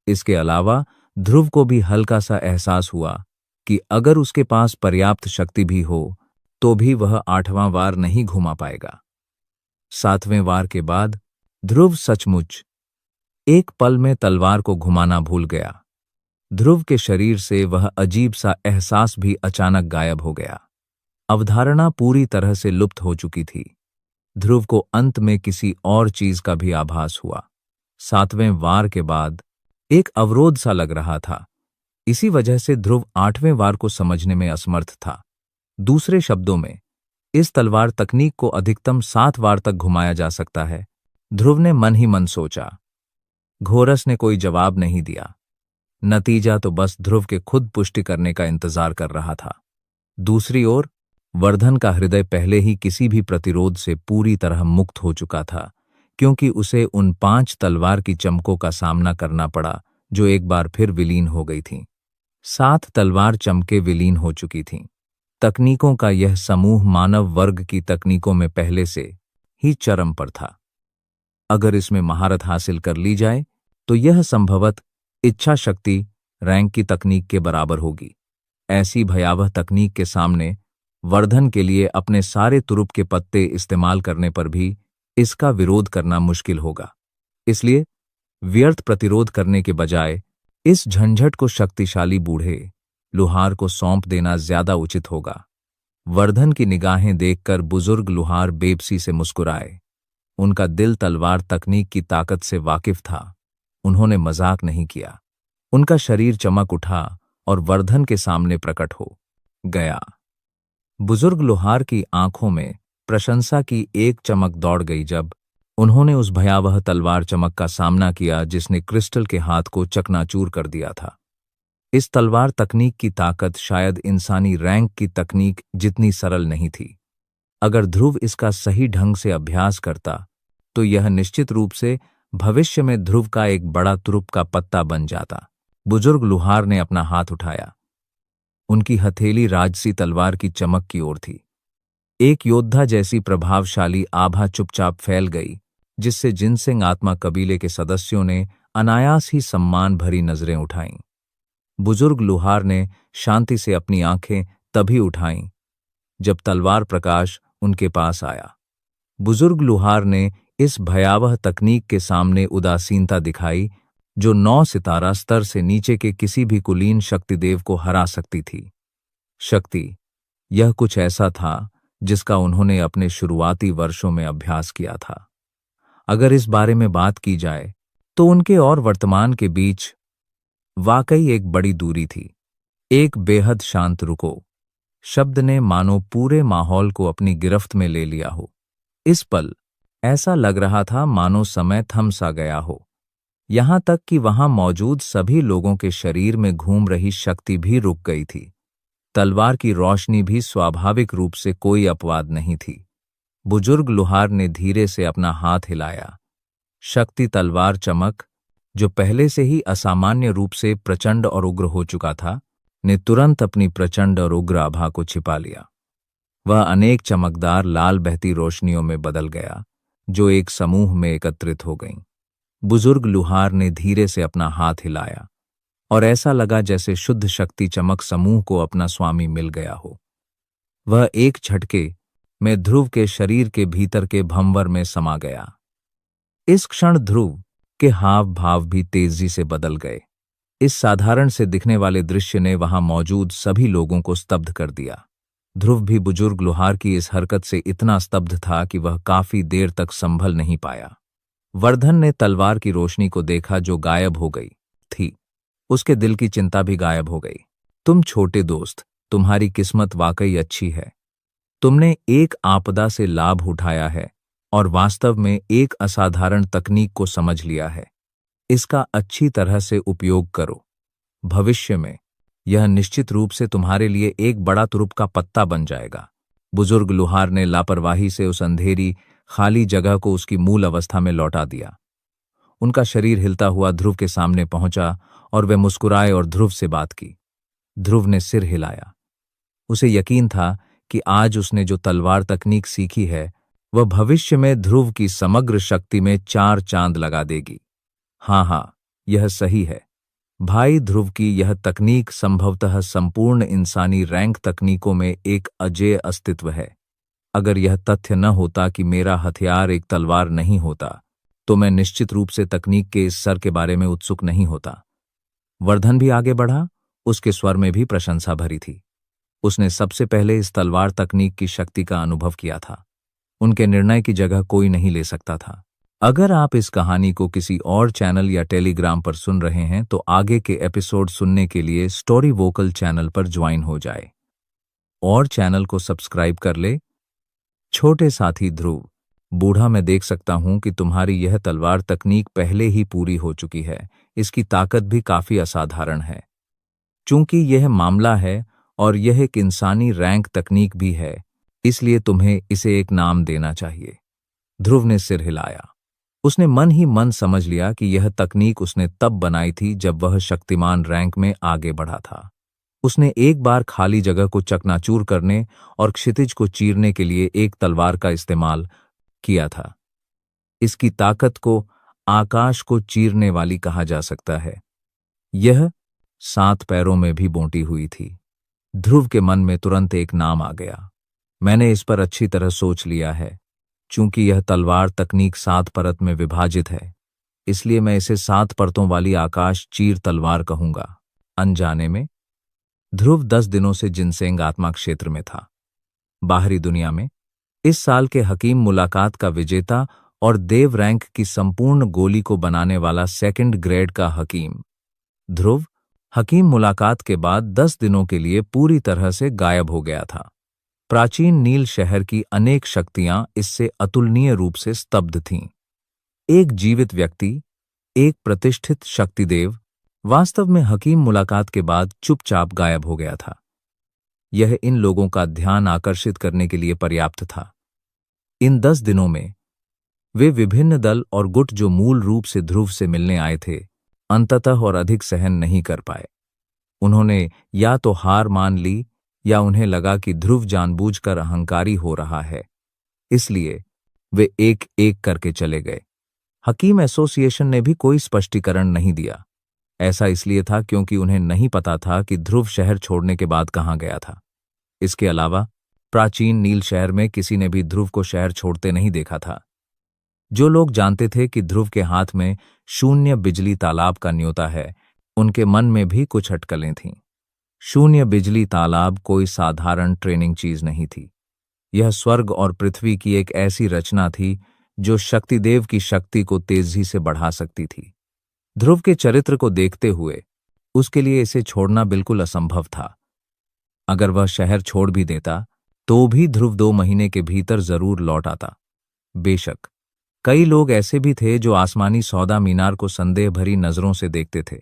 S2: इसके अलावा ध्रुव को भी हल्का सा एहसास हुआ कि अगर उसके पास पर्याप्त शक्ति भी हो तो भी वह 8वां वार नहीं घुमा पाएगा। 7वें वार के बाद ध्रुव सचमुच एक पल में तलवार को घुमाना भूल गया। ध्रुव के शरीर से वह अजीब सा एहसास भी अचानक गायब हो गया। अवधारणा पूरी तरह से लुप्त हो चुकी थी। ध्रुव को अंत में किसी और चीज का भी आभास हुआ। 7वें वार के बाद एक अवरोध सा लग रहा था। इसी वजह से ध्रुव 8वें वार को समझने में असमर्थ था। दूसरे शब्दों में, इस तलवार तकनीक को अधिकतम 7 वार तक घुमाया जा सकता है। ध्रुव ने मन ही मन सोचा। घोरस ने कोई जवाब नहीं दिया। नतीजा तो बस ध्रुव के खुद पुष्टि करने का इंतजार कर रहा था। दूसरी ओर वर्धन का हृदय पहले ही किसी भी प्रतिरोध से पूरी तरह मुक्त हो चुका था, क्योंकि उसे उन 5 तलवार की चमकों का सामना करना पड़ा जो एक बार फिर विलीन हो गई थीं। 7 तलवार चमकें विलीन हो चुकी थीं। तकनीकों का यह समूह मानव वर्ग की तकनीकों में पहले से ही चरम पर था। अगर इसमें महारत हासिल कर ली जाए तो यह संभवत इच्छा शक्ति रैंक की तकनीक के बराबर होगी। ऐसी भयावह तकनीक के सामने वर्धन के लिए अपने सारे तुरुप के पत्ते इस्तेमाल करने पर भी इसका विरोध करना मुश्किल होगा। इसलिए व्यर्थ प्रतिरोध करने के बजाय इस झंझट को शक्तिशाली बूढ़े लुहार को सौंप देना ज्यादा उचित होगा। वर्धन की निगाहें देखकर बुजुर्ग लुहार बेबसी से मुस्कुराए। उनका दिल तलवार तकनीक की ताकत से वाकिफ था। उन्होंने मजाक नहीं किया। उनका शरीर चमक उठा और वर्धन के सामने प्रकट हो गया। बुजुर्ग लुहार की आंखों में प्रशंसा की एक चमक दौड़ गई जब उन्होंने उस भयावह तलवार चमक का सामना किया जिसने क्रिस्टल के हाथ को चकनाचूर कर दिया था। इस तलवार तकनीक की ताकत शायद इंसानी रैंक की तकनीक जितनी सरल नहीं थी। अगर ध्रुव इसका सही ढंग से अभ्यास करता तो यह निश्चित रूप से भविष्य में ध्रुव का एक बड़ा तुरुप का पत्ता बन जाता। बुजुर्ग लुहार ने अपना हाथ उठाया। उनकी हथेली राजसी तलवार की चमक की ओर थी। एक योद्धा जैसी प्रभावशाली आभा चुपचाप फैल गई, जिससे जिनसिंह आत्मा कबीले के सदस्यों ने अनायास ही सम्मान भरी नजरें उठाईं। बुजुर्ग लुहार ने शांति से अपनी आंखें तभी उठाईं जब तलवार प्रकाश उनके पास आया। बुजुर्ग लुहार ने इस भयावह तकनीक के सामने उदासीनता दिखाई जो 9 सितारा स्तर से नीचे के किसी भी कुलीन शक्तिदेव को हरा सकती थी। शक्ति, यह कुछ ऐसा था जिसका उन्होंने अपने शुरुआती वर्षों में अभ्यास किया था। अगर इस बारे में बात की जाए तो उनके और वर्तमान के बीच वाकई एक बड़ी दूरी थी। एक बेहद शांत रुको शब्द ने मानो पूरे माहौल को अपनी गिरफ्त में ले लिया हो। इस पल ऐसा लग रहा था मानो समय थम सा गया हो। यहां तक कि वहां मौजूद सभी लोगों के शरीर में घूम रही शक्ति भी रुक गई थी। तलवार की रोशनी भी स्वाभाविक रूप से कोई अपवाद नहीं थी। बुजुर्ग लुहार ने धीरे से अपना हाथ हिलाया। शक्ति तलवार चमक, जो पहले से ही असामान्य रूप से प्रचंड और उग्र हो चुका था, ने तुरंत अपनी प्रचंड और उग्र आभा को छिपा लिया। वह अनेक चमकदार लाल बहती रोशनियों में बदल गया, जो एक समूह में एकत्रित हो गईं। बुजुर्ग लुहार ने धीरे से अपना हाथ हिलाया और ऐसा लगा जैसे शुद्ध शक्ति चमक समूह को अपना स्वामी मिल गया हो। वह एक झटके में ध्रुव के शरीर के भीतर के भंवर में समा गया। इस क्षण ध्रुव के हाव भाव भी तेजी से बदल गए। इस साधारण से दिखने वाले दृश्य ने वहां मौजूद सभी लोगों को स्तब्ध कर दिया। ध्रुव भी बुजुर्ग लुहार की इस हरकत से इतना स्तब्ध था कि वह काफी देर तक संभल नहीं पाया। वर्धन ने तलवार की रोशनी को देखा जो गायब हो गई थी। उसके दिल की चिंता भी गायब हो गई। तुम छोटे दोस्त, तुम्हारी किस्मत वाकई अच्छी है। तुमने एक आपदा से लाभ उठाया है और वास्तव में एक असाधारण तकनीक को समझ लिया है। इसका अच्छी तरह से उपयोग करो। भविष्य में यह निश्चित रूप से तुम्हारे लिए एक बड़ा तुरुप का पत्ता बन जाएगा। बुजुर्ग लुहार ने लापरवाही से उस अंधेरी खाली जगह को उसकी मूल अवस्था में लौटा दिया। उनका शरीर हिलता हुआ ध्रुव के सामने पहुंचा और वे मुस्कुराए और ध्रुव से बात की। ध्रुव ने सिर हिलाया। उसे यकीन था कि आज उसने जो तलवार तकनीक सीखी है वह भविष्य में ध्रुव की समग्र शक्ति में 4 चांद लगा देगी। हाँ, यह सही है। भाई ध्रुव की यह तकनीक संभवतः संपूर्ण इंसानी रैंक तकनीकों में एक अजेय अस्तित्व है। अगर यह तथ्य न होता कि मेरा हथियार एक तलवार नहीं होता, तो मैं निश्चित रूप से तकनीक के इस स्तर के बारे में उत्सुक नहीं होता। वर्धन भी आगे बढ़ा, उसके स्वर में भी प्रशंसा भरी थी। उसने सबसे पहले इस तलवार तकनीक की शक्ति का अनुभव किया था। उनके निर्णय की जगह कोई नहीं ले सकता था। अगर आप इस कहानी को किसी और चैनल या टेलीग्राम पर सुन रहे हैं तो आगे के एपिसोड सुनने के लिए स्टोरी वोकल चैनल पर ज्वाइन हो जाए और चैनल को सब्सक्राइब कर ले। छोटे साथी ध्रुव, बूढ़ा, मैं देख सकता हूं कि तुम्हारी यह तलवार तकनीक पहले ही पूरी हो चुकी है। इसकी ताकत भी काफी असाधारण है। चूंकि यह मामला है और यह एक इंसानी रैंक तकनीक भी है, इसलिए तुम्हें इसे एक नाम देना चाहिए। ध्रुव ने सिर हिलाया। उसने मन ही मन समझ लिया कि यह तकनीक उसने तब बनाई थी जब वह शक्तिमान रैंक में आगे बढ़ा था। उसने एक बार खाली जगह को चकनाचूर करने और क्षितिज को चीरने के लिए एक तलवार का इस्तेमाल किया था। इसकी ताकत को आकाश को चीरने वाली कहा जा सकता है। यह 7 पैरों में भी बोंटी हुई थी। ध्रुव के मन में तुरंत एक नाम आ गया। मैंने इस पर अच्छी तरह सोच लिया है। चूंकि यह तलवार तकनीक 7 परत में विभाजित है, इसलिए मैं इसे 7 परतों वाली आकाश चीर तलवार कहूंगा। अनजाने में ध्रुव 10 दिनों से जिनसेंग आत्मा क्षेत्र में था। बाहरी दुनिया में इस साल के हकीम मुलाकात का विजेता और देव रैंक की संपूर्ण गोली को बनाने वाला 2nd ग्रेड का हकीम ध्रुव हकीम मुलाकात के बाद 10 दिनों के लिए पूरी तरह से गायब हो गया था। प्राचीन नील शहर की अनेक शक्तियां इससे अतुलनीय रूप से स्तब्ध थीं। एक जीवित व्यक्ति, एक प्रतिष्ठित शक्तिदेव, वास्तव में हकीम मुलाकात के बाद चुपचाप गायब हो गया था। यह इन लोगों का ध्यान आकर्षित करने के लिए पर्याप्त था। इन 10 दिनों में वे विभिन्न दल और गुट जो मूल रूप से ध्रुव से मिलने आए थे, अंततः और अधिक सहन नहीं कर पाए। उन्होंने या तो हार मान ली या उन्हें लगा कि ध्रुव जानबूझकर अहंकारी हो रहा है, इसलिए वे एक एक करके चले गए। हकीम एसोसिएशन ने भी कोई स्पष्टीकरण नहीं दिया। ऐसा इसलिए था क्योंकि उन्हें नहीं पता था कि ध्रुव शहर छोड़ने के बाद कहाँ गया था। इसके अलावा प्राचीन नील शहर में किसी ने भी ध्रुव को शहर छोड़ते नहीं देखा था। जो लोग जानते थे कि ध्रुव के हाथ में शून्य बिजली तालाब का न्योता है, उनके मन में भी कुछ अटकलें थीं। शून्य बिजली तालाब कोई साधारण ट्रेनिंग चीज नहीं थी। यह स्वर्ग और पृथ्वी की एक ऐसी रचना थी जो शक्तिदेव की शक्ति को तेजी से बढ़ा सकती थी। ध्रुव के चरित्र को देखते हुए उसके लिए इसे छोड़ना बिल्कुल असंभव था। अगर वह शहर छोड़ भी देता तो भी ध्रुव 2 महीने के भीतर जरूर लौट आता। बेशक कई लोग ऐसे भी थे जो आसमानी सौदा मीनार को संदेह भरी नजरों से देखते थे।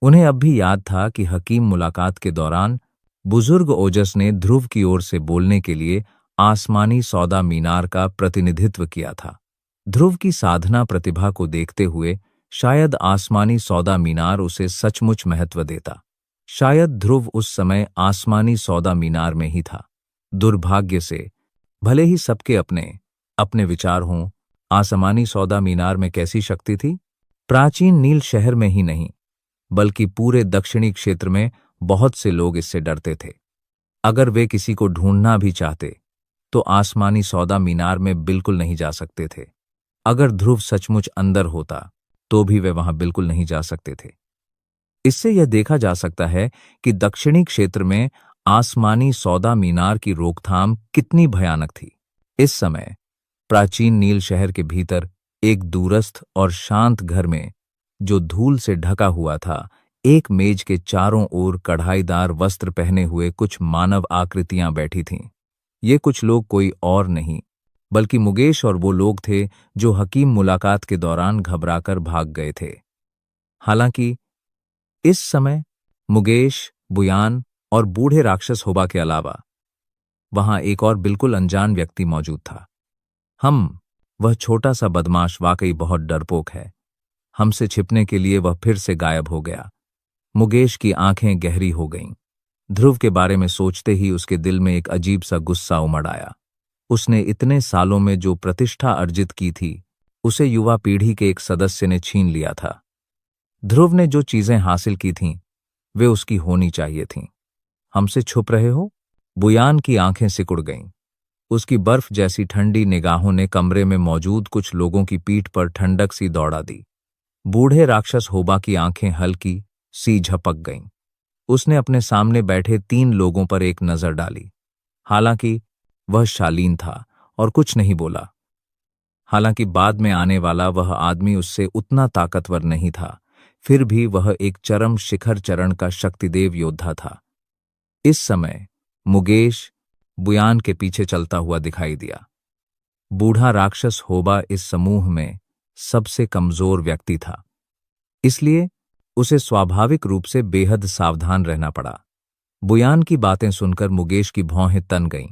S2: उन्हें अब भी याद था कि हकीम मुलाकात के दौरान बुजुर्ग ओजस ने ध्रुव की ओर से बोलने के लिए आसमानी सौदा मीनार का प्रतिनिधित्व किया था। ध्रुव की साधना प्रतिभा को देखते हुए शायद आसमानी सौदा मीनार उसे सचमुच महत्व देता। शायद ध्रुव उस समय आसमानी सौदा मीनार में ही था। दुर्भाग्य से भले ही सबके अपने अपने विचार हों, आसमानी सौदा मीनार में कैसी शक्ति थी? प्राचीन नील शहर में ही नहीं बल्कि पूरे दक्षिणी क्षेत्र में बहुत से लोग इससे डरते थे। अगर वे किसी को ढूंढना भी चाहते तो आसमानी सौदा मीनार में बिल्कुल नहीं जा सकते थे। अगर ध्रुव सचमुच अंदर होता तो भी वे वहां बिल्कुल नहीं जा सकते थे। इससे यह देखा जा सकता है कि दक्षिणी क्षेत्र में आसमानी सौदा मीनार की रोकथाम कितनी भयानक थी। इस समय प्राचीन नील शहर के भीतर एक दूरस्थ और शांत घर में, जो धूल से ढका हुआ था, एक मेज के चारों ओर कढ़ाईदार वस्त्र पहने हुए कुछ मानव आकृतियां बैठी थीं। ये कुछ लोग कोई और नहीं बल्कि मुगेश और वो लोग थे जो हकीम मुलाकात के दौरान घबराकर भाग गए थे। हालांकि इस समय मुगेश, बुयान और बूढ़े राक्षस होबा के अलावा वहां एक और बिल्कुल अनजान व्यक्ति मौजूद था। वह छोटा सा बदमाश वाकई बहुत डरपोक है। हमसे छिपने के लिए वह फिर से गायब हो गया। मुगेश की आंखें गहरी हो गईं। ध्रुव के बारे में सोचते ही उसके दिल में एक अजीब सा गुस्सा उमड़ आया। उसने इतने सालों में जो प्रतिष्ठा अर्जित की थी, उसे युवा पीढ़ी के एक सदस्य ने छीन लिया था। ध्रुव ने जो चीजें हासिल की थीं, वे उसकी होनी चाहिए थीं। हमसे छुप रहे हो? बुयान की आंखें सिकुड़ गईं। उसकी बर्फ जैसी ठंडी निगाहों ने कमरे में मौजूद कुछ लोगों की पीठ पर ठंडक सी दौड़ा दी। बूढ़े राक्षस होबा की आंखें हल्की, सी झपक गईं। उसने अपने सामने बैठे 3 लोगों पर एक नजर डाली। हालांकि वह शालीन था और कुछ नहीं बोला। हालांकि बाद में आने वाला वह आदमी उससे उतना ताकतवर नहीं था, फिर भी वह एक चरम शिखर चरण का शक्तिदेव योद्धा था। इस समय मुगेश बुयान के पीछे चलता हुआ दिखाई दिया। बूढ़ा राक्षस होबा इस समूह में सबसे कमजोर व्यक्ति था, इसलिए उसे स्वाभाविक रूप से बेहद सावधान रहना पड़ा। बुयान की बातें सुनकर मुगेश की भौहें तन गईं।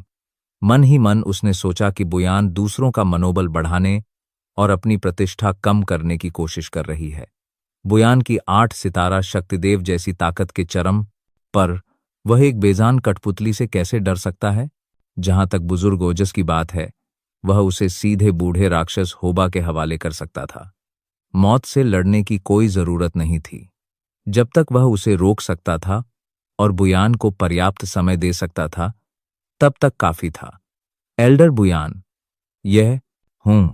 S2: मन ही मन उसने सोचा कि बुयान दूसरों का मनोबल बढ़ाने और अपनी प्रतिष्ठा कम करने की कोशिश कर रही है। बुयान की 8 सितारा शक्तिदेव जैसी ताकत के चरम पर वह एक बेजान कठपुतली से कैसे डर सकता है? जहां तक बुजुर्ग ओजस की बात है, वह उसे सीधे बूढ़े राक्षस होबा के हवाले कर सकता था। मौत से लड़ने की कोई जरूरत नहीं थी। जब तक वह उसे रोक सकता था और बुयान को पर्याप्त समय दे सकता था, तब तक काफी था। एल्डर बुयान, यह हूं।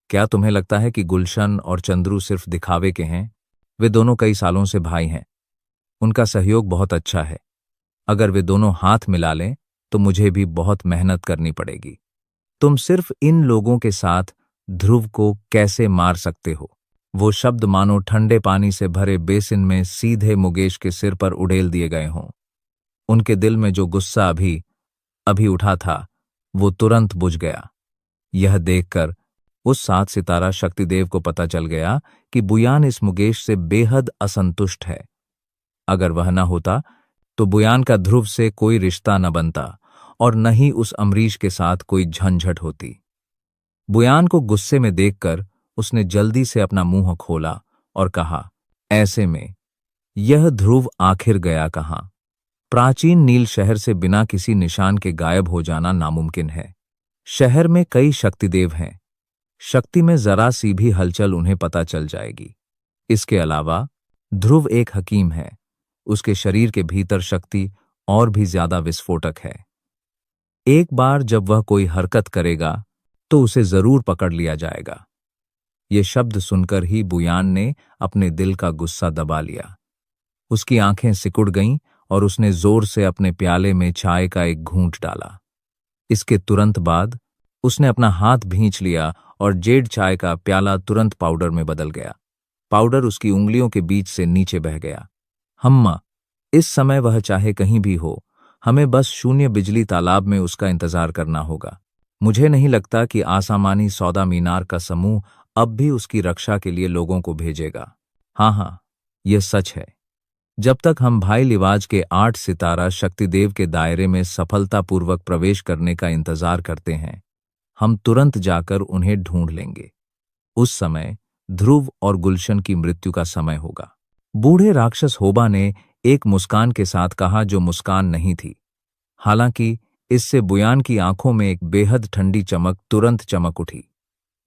S2: क्या तुम्हें लगता है कि गुलशन और चंद्रू सिर्फ दिखावे के हैं? वे दोनों कई सालों से भाई हैं। उनका सहयोग बहुत अच्छा है। अगर वे दोनों हाथ मिला लें तो मुझे भी बहुत मेहनत करनी पड़ेगी। तुम सिर्फ इन लोगों के साथ ध्रुव को कैसे मार सकते हो? वो शब्द मानो ठंडे पानी से भरे बेसिन में सीधे मुगेश के सिर पर उड़ेल दिए गए हों। उनके दिल में जो गुस्सा अभी अभी उठा था, वो तुरंत बुझ गया। यह देखकर उस 7 सितारा शक्तिदेव को पता चल गया कि बुयान इस मुगेश से बेहद असंतुष्ट है। अगर वह न होता तो बुयान का ध्रुव से कोई रिश्ता न बनता और न ही उस अमरीश के साथ कोई झंझट होती। बुयान को गुस्से में देखकर उसने जल्दी से अपना मुंह खोला और कहा, ऐसे में यह ध्रुव आखिर गया कहां? प्राचीन नील शहर से बिना किसी निशान के गायब हो जाना नामुमकिन है। शहर में कई शक्तिदेव हैं। शक्ति में जरा सी भी हलचल उन्हें पता चल जाएगी। इसके अलावा ध्रुव एक हकीम है। उसके शरीर के भीतर शक्ति और भी ज्यादा विस्फोटक है। एक बार जब वह कोई हरकत करेगा तो उसे जरूर पकड़ लिया जाएगा। ये शब्द सुनकर ही बुयान ने अपने दिल का गुस्सा दबा लिया। उसकी आंखें सिकुड़ गईं और उसने जोर से अपने प्याले में चाय का एक घूंट डाला। इसके तुरंत बाद उसने अपना हाथ भींच लिया और जेड चाय का प्याला तुरंत पाउडर में बदल गया। पाउडर उसकी उंगलियों के बीच से नीचे बह गया। हम्मा, इस समय वह चाहे कहीं भी हो, हमें बस शून्य बिजली तालाब में उसका इंतजार करना होगा। मुझे नहीं लगता कि आसामानी सौदा मीनार का समूह अब भी उसकी रक्षा के लिए लोगों को भेजेगा। हाँ, यह सच है। जब तक हम भाई लिवाज के 8 सितारा शक्तिदेव के दायरे में सफलतापूर्वक प्रवेश करने का इंतजार करते हैं, हम तुरंत जाकर उन्हें ढूंढ लेंगे। उस समय ध्रुव और गुलशन की मृत्यु का समय होगा। बूढ़े राक्षस होबा ने एक मुस्कान के साथ कहा, जो मुस्कान नहीं थी। हालांकि इससे बुयान की आंखों में एक बेहद ठंडी चमक तुरंत चमक उठी।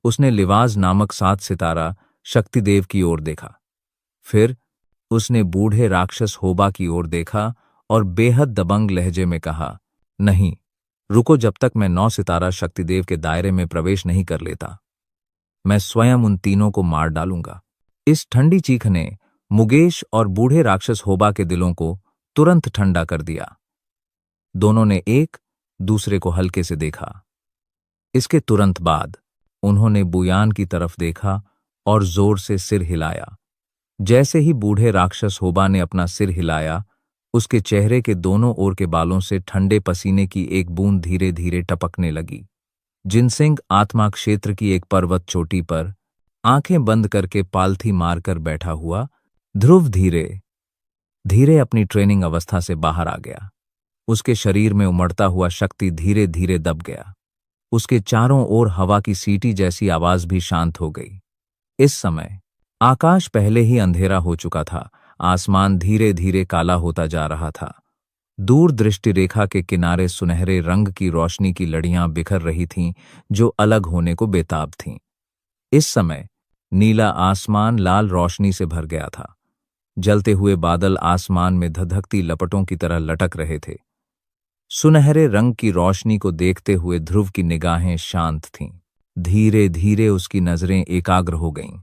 S2: उसने लिवाज नामक 7 सितारा शक्तिदेव की ओर देखा। फिर उसने बूढ़े राक्षस होबा की ओर देखा और बेहद दबंग लहजे में कहा, नहीं, रुको, जब तक मैं 9 सितारा शक्तिदेव के दायरे में प्रवेश नहीं कर लेता, मैं स्वयं उन तीनों को मार डालूंगा। इस ठंडी चीख ने मुगेश और बूढ़े राक्षस होबा के दिलों को तुरंत ठंडा कर दिया। दोनों ने एक दूसरे को हल्के से देखा। इसके तुरंत बाद उन्होंने बुयान की तरफ देखा और जोर से सिर हिलाया। जैसे ही बूढ़े राक्षस होबा ने अपना सिर हिलाया, उसके चेहरे के दोनों ओर के बालों से ठंडे पसीने की एक बूंद धीरे धीरे टपकने लगी। जिनसिंग आत्मा क्षेत्र की एक पर्वत चोटी पर आंखें बंद करके पालथी मारकर बैठा हुआ ध्रुव धीरे धीरे अपनी ट्रेनिंग अवस्था से बाहर आ गया। उसके शरीर में उमड़ता हुआ शक्ति धीरे धीरे दब गया। उसके चारों ओर हवा की सीटी जैसी आवाज भी शांत हो गई। इस समय आकाश पहले ही अंधेरा हो चुका था। आसमान धीरे धीरे काला होता जा रहा था। दूर दृष्टि रेखा के किनारे सुनहरे रंग की रोशनी की लड़ियां बिखर रही थीं, जो अलग होने को बेताब थीं। इस समय नीला आसमान लाल रोशनी से भर गया था। जलते हुए बादल आसमान में धधकती लपटों की तरह लटक रहे थे। सुनहरे रंग की रोशनी को देखते हुए ध्रुव की निगाहें शांत थीं। धीरे धीरे उसकी नजरें एकाग्र हो गईं।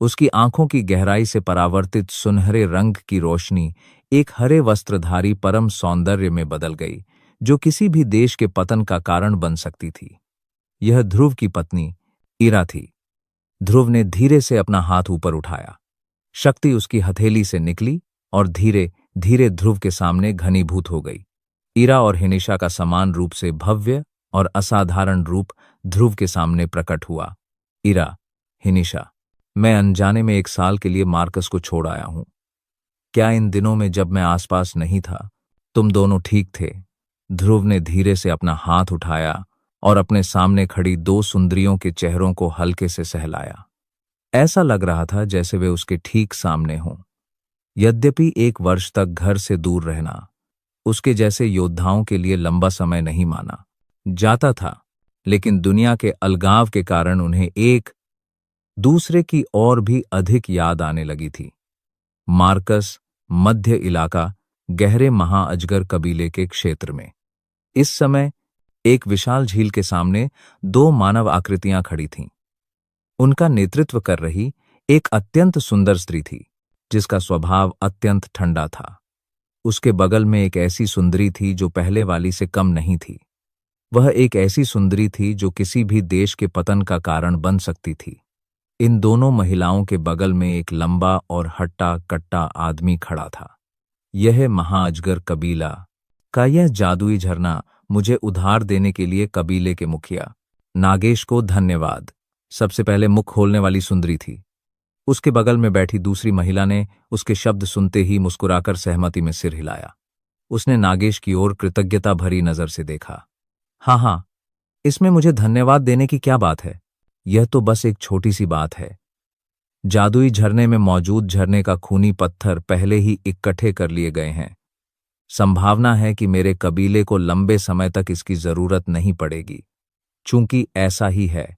S2: उसकी आंखों की गहराई से परावर्तित सुनहरे रंग की रोशनी एक हरे वस्त्रधारी परम सौंदर्य में बदल गई, जो किसी भी देश के पतन का कारण बन सकती थी। यह ध्रुव की पत्नी ईरा थी। ध्रुव ने धीरे से अपना हाथ ऊपर उठाया। शक्ति उसकी हथेली से निकली और धीरे धीरे ध्रुव के सामने घनीभूत हो गई। ईरा और हिनिशा का समान रूप से भव्य और असाधारण रूप ध्रुव के सामने प्रकट हुआ। ईरा, हिनिशा, मैं अनजाने में 1 साल के लिए मार्कस को छोड़ आया हूं। क्या इन दिनों में जब मैं आसपास नहीं था, तुम दोनों ठीक थे? ध्रुव ने धीरे से अपना हाथ उठाया और अपने सामने खड़ी 2 सुंदरियों के चेहरों को हल्के से सहलाया। ऐसा लग रहा था जैसे वे उसके ठीक सामने हों। यद्यपि 1 वर्ष तक घर से दूर रहना उसके जैसे योद्धाओं के लिए लंबा समय नहीं माना जाता था, लेकिन दुनिया के अलगाव के कारण उन्हें एक दूसरे की और भी अधिक याद आने लगी थी। मार्कस, मध्य इलाका, गहरे महाअजगर कबीले के क्षेत्र में। इस समय एक विशाल झील के सामने 2 मानव आकृतियां खड़ी थीं। उनका नेतृत्व कर रही एक अत्यंत सुंदर स्त्री थी, जिसका स्वभाव अत्यंत ठंडा था। उसके बगल में एक ऐसी सुंदरी थी जो पहले वाली से कम नहीं थी। वह एक ऐसी सुंदरी थी जो किसी भी देश के पतन का कारण बन सकती थी। इन दोनों महिलाओं के बगल में एक लंबा और हट्टा कट्टा आदमी खड़ा था। यह महाअजगर कबीला का यह जादुई झरना मुझे उधार देने के लिए कबीले के मुखिया नागेश को धन्यवाद। सबसे पहले मुख खोलने वाली सुंदरी थी। उसके बगल में बैठी दूसरी महिला ने उसके शब्द सुनते ही मुस्कुराकर सहमति में सिर हिलाया। उसने नागेश की ओर कृतज्ञता भरी नजर से देखा। हाँ, इसमें मुझे धन्यवाद देने की क्या बात है? यह तो बस एक छोटी सी बात है। जादुई झरने में मौजूद झरने का खूनी पत्थर पहले ही इकट्ठे कर लिए गए हैं। संभावना है कि मेरे कबीले को लंबे समय तक इसकी जरूरत नहीं पड़ेगी। चूंकि ऐसा ही है,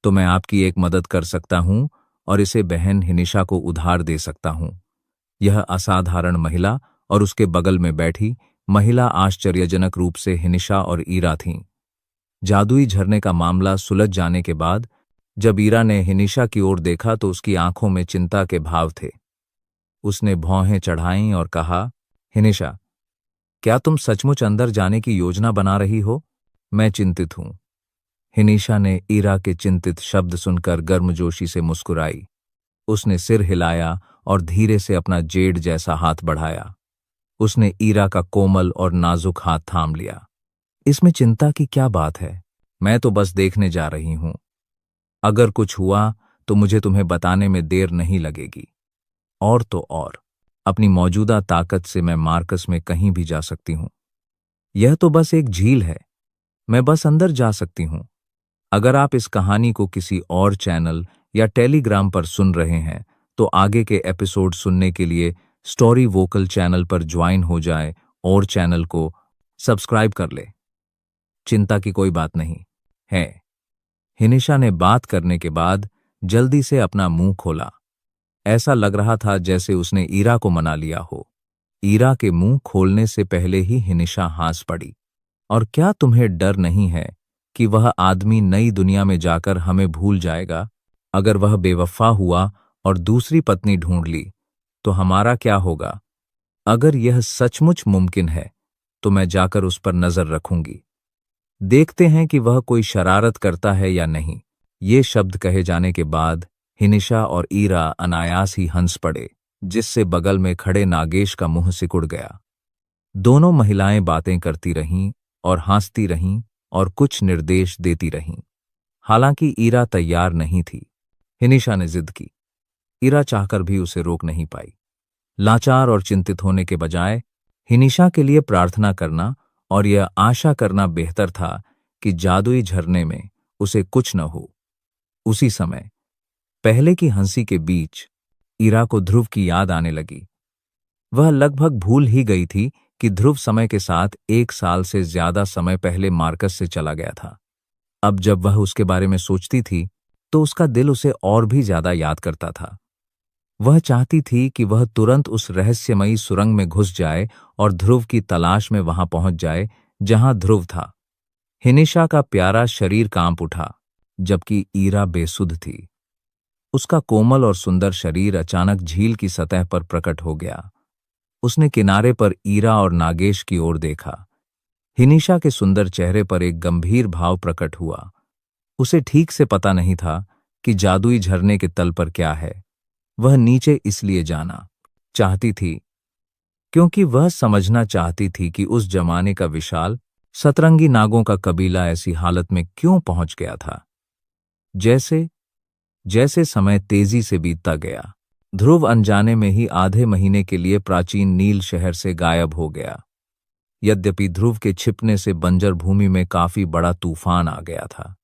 S2: तो मैं आपकी एक मदद कर सकता हूं और इसे बहन हिनिशा को उधार दे सकता हूं। यह असाधारण महिला और उसके बगल में बैठी महिला आश्चर्यजनक रूप से हिनिशा और ईरा थीं। जादुई झरने का मामला सुलझ जाने के बाद जब ईरा ने हिनिशा की ओर देखा तो उसकी आंखों में चिंता के भाव थे। उसने भौहें चढ़ाईं और कहा, हिनिशा, क्या तुम सचमुच अंदर जाने की योजना बना रही हो? मैं चिंतित हूं। हिनिशा ने ईरा के चिंतित शब्द सुनकर गर्मजोशी से मुस्कुराई। उसने सिर हिलाया और धीरे से अपना जेड जैसा हाथ बढ़ाया। उसने ईरा का कोमल और नाजुक हाथ थाम लिया। इसमें चिंता की क्या बात है? मैं तो बस देखने जा रही हूं। अगर कुछ हुआ तो मुझे तुम्हें बताने में देर नहीं लगेगी। और तो और, अपनी मौजूदा ताकत से मैं मार्कस में कहीं भी जा सकती हूं। यह तो बस एक झील है। मैं बस अंदर जा सकती हूं। अगर आप इस कहानी को किसी और चैनल या टेलीग्राम पर सुन रहे हैं, तो आगे के एपिसोड सुनने के लिए स्टोरी वोकल चैनल पर ज्वाइन हो जाए और चैनल को सब्सक्राइब कर ले। चिंता की कोई बात नहीं है। हिनिशा ने बात करने के बाद जल्दी से अपना मुंह खोला। ऐसा लग रहा था जैसे उसने ईरा को मना लिया हो। ईरा के मुंह खोलने से पहले ही हिनिशा हंस पड़ी। और क्या तुम्हें डर नहीं है कि वह आदमी नई दुनिया में जाकर हमें भूल जाएगा? अगर वह बेवफा हुआ और दूसरी पत्नी ढूंढ ली, तो हमारा क्या होगा? अगर यह सचमुच मुमकिन है, तो मैं जाकर उस पर नजर रखूंगी। देखते हैं कि वह कोई शरारत करता है या नहीं। ये शब्द कहे जाने के बाद हिनिशा और ईरा अनायास ही हंस पड़े, जिससे बगल में खड़े नागेश का मुंह सिकुड़ गया। दोनों महिलाएं बातें करती रहीं और हंसती रहीं और कुछ निर्देश देती रहीं। हालांकि ईरा तैयार नहीं थी। हिनिशा ने जिद की। ईरा चाहकर भी उसे रोक नहीं पाई। लाचार और चिंतित होने के बजाय हिनिशा के लिए प्रार्थना करना और यह आशा करना बेहतर था कि जादुई झरने में उसे कुछ न हो। उसी समय पहले की हंसी के बीच ईरा को ध्रुव की याद आने लगी। वह लगभग भूल ही गई थी कि ध्रुव समय के साथ 1 साल से ज्यादा समय पहले मार्कस से चला गया था। अब जब वह उसके बारे में सोचती थी तो उसका दिल उसे और भी ज्यादा याद करता था। वह चाहती थी कि वह तुरंत उस रहस्यमयी सुरंग में घुस जाए और ध्रुव की तलाश में वहां पहुंच जाए जहां ध्रुव था। हिनिशा का प्यारा शरीर कांप उठा, जबकि ईरा बेसुध थी। उसका कोमल और सुंदर शरीर अचानक झील की सतह पर प्रकट हो गया। उसने किनारे पर ईरा और नागेश की ओर देखा। हिनिशा के सुंदर चेहरे पर एक गंभीर भाव प्रकट हुआ। उसे ठीक से पता नहीं था कि जादुई झरने के तल पर क्या है। वह नीचे इसलिए जाना चाहती थी क्योंकि वह समझना चाहती थी कि उस जमाने का विशाल सतरंगी नागों का कबीला ऐसी हालत में क्यों पहुंच गया था। जैसे जैसे समय तेजी से बीतता गया, ध्रुव अनजाने में ही आधे महीने के लिए प्राचीन नील शहर से गायब हो गया। यद्यपि ध्रुव के छिपने से बंजर भूमि में काफी बड़ा तूफान आ गया था,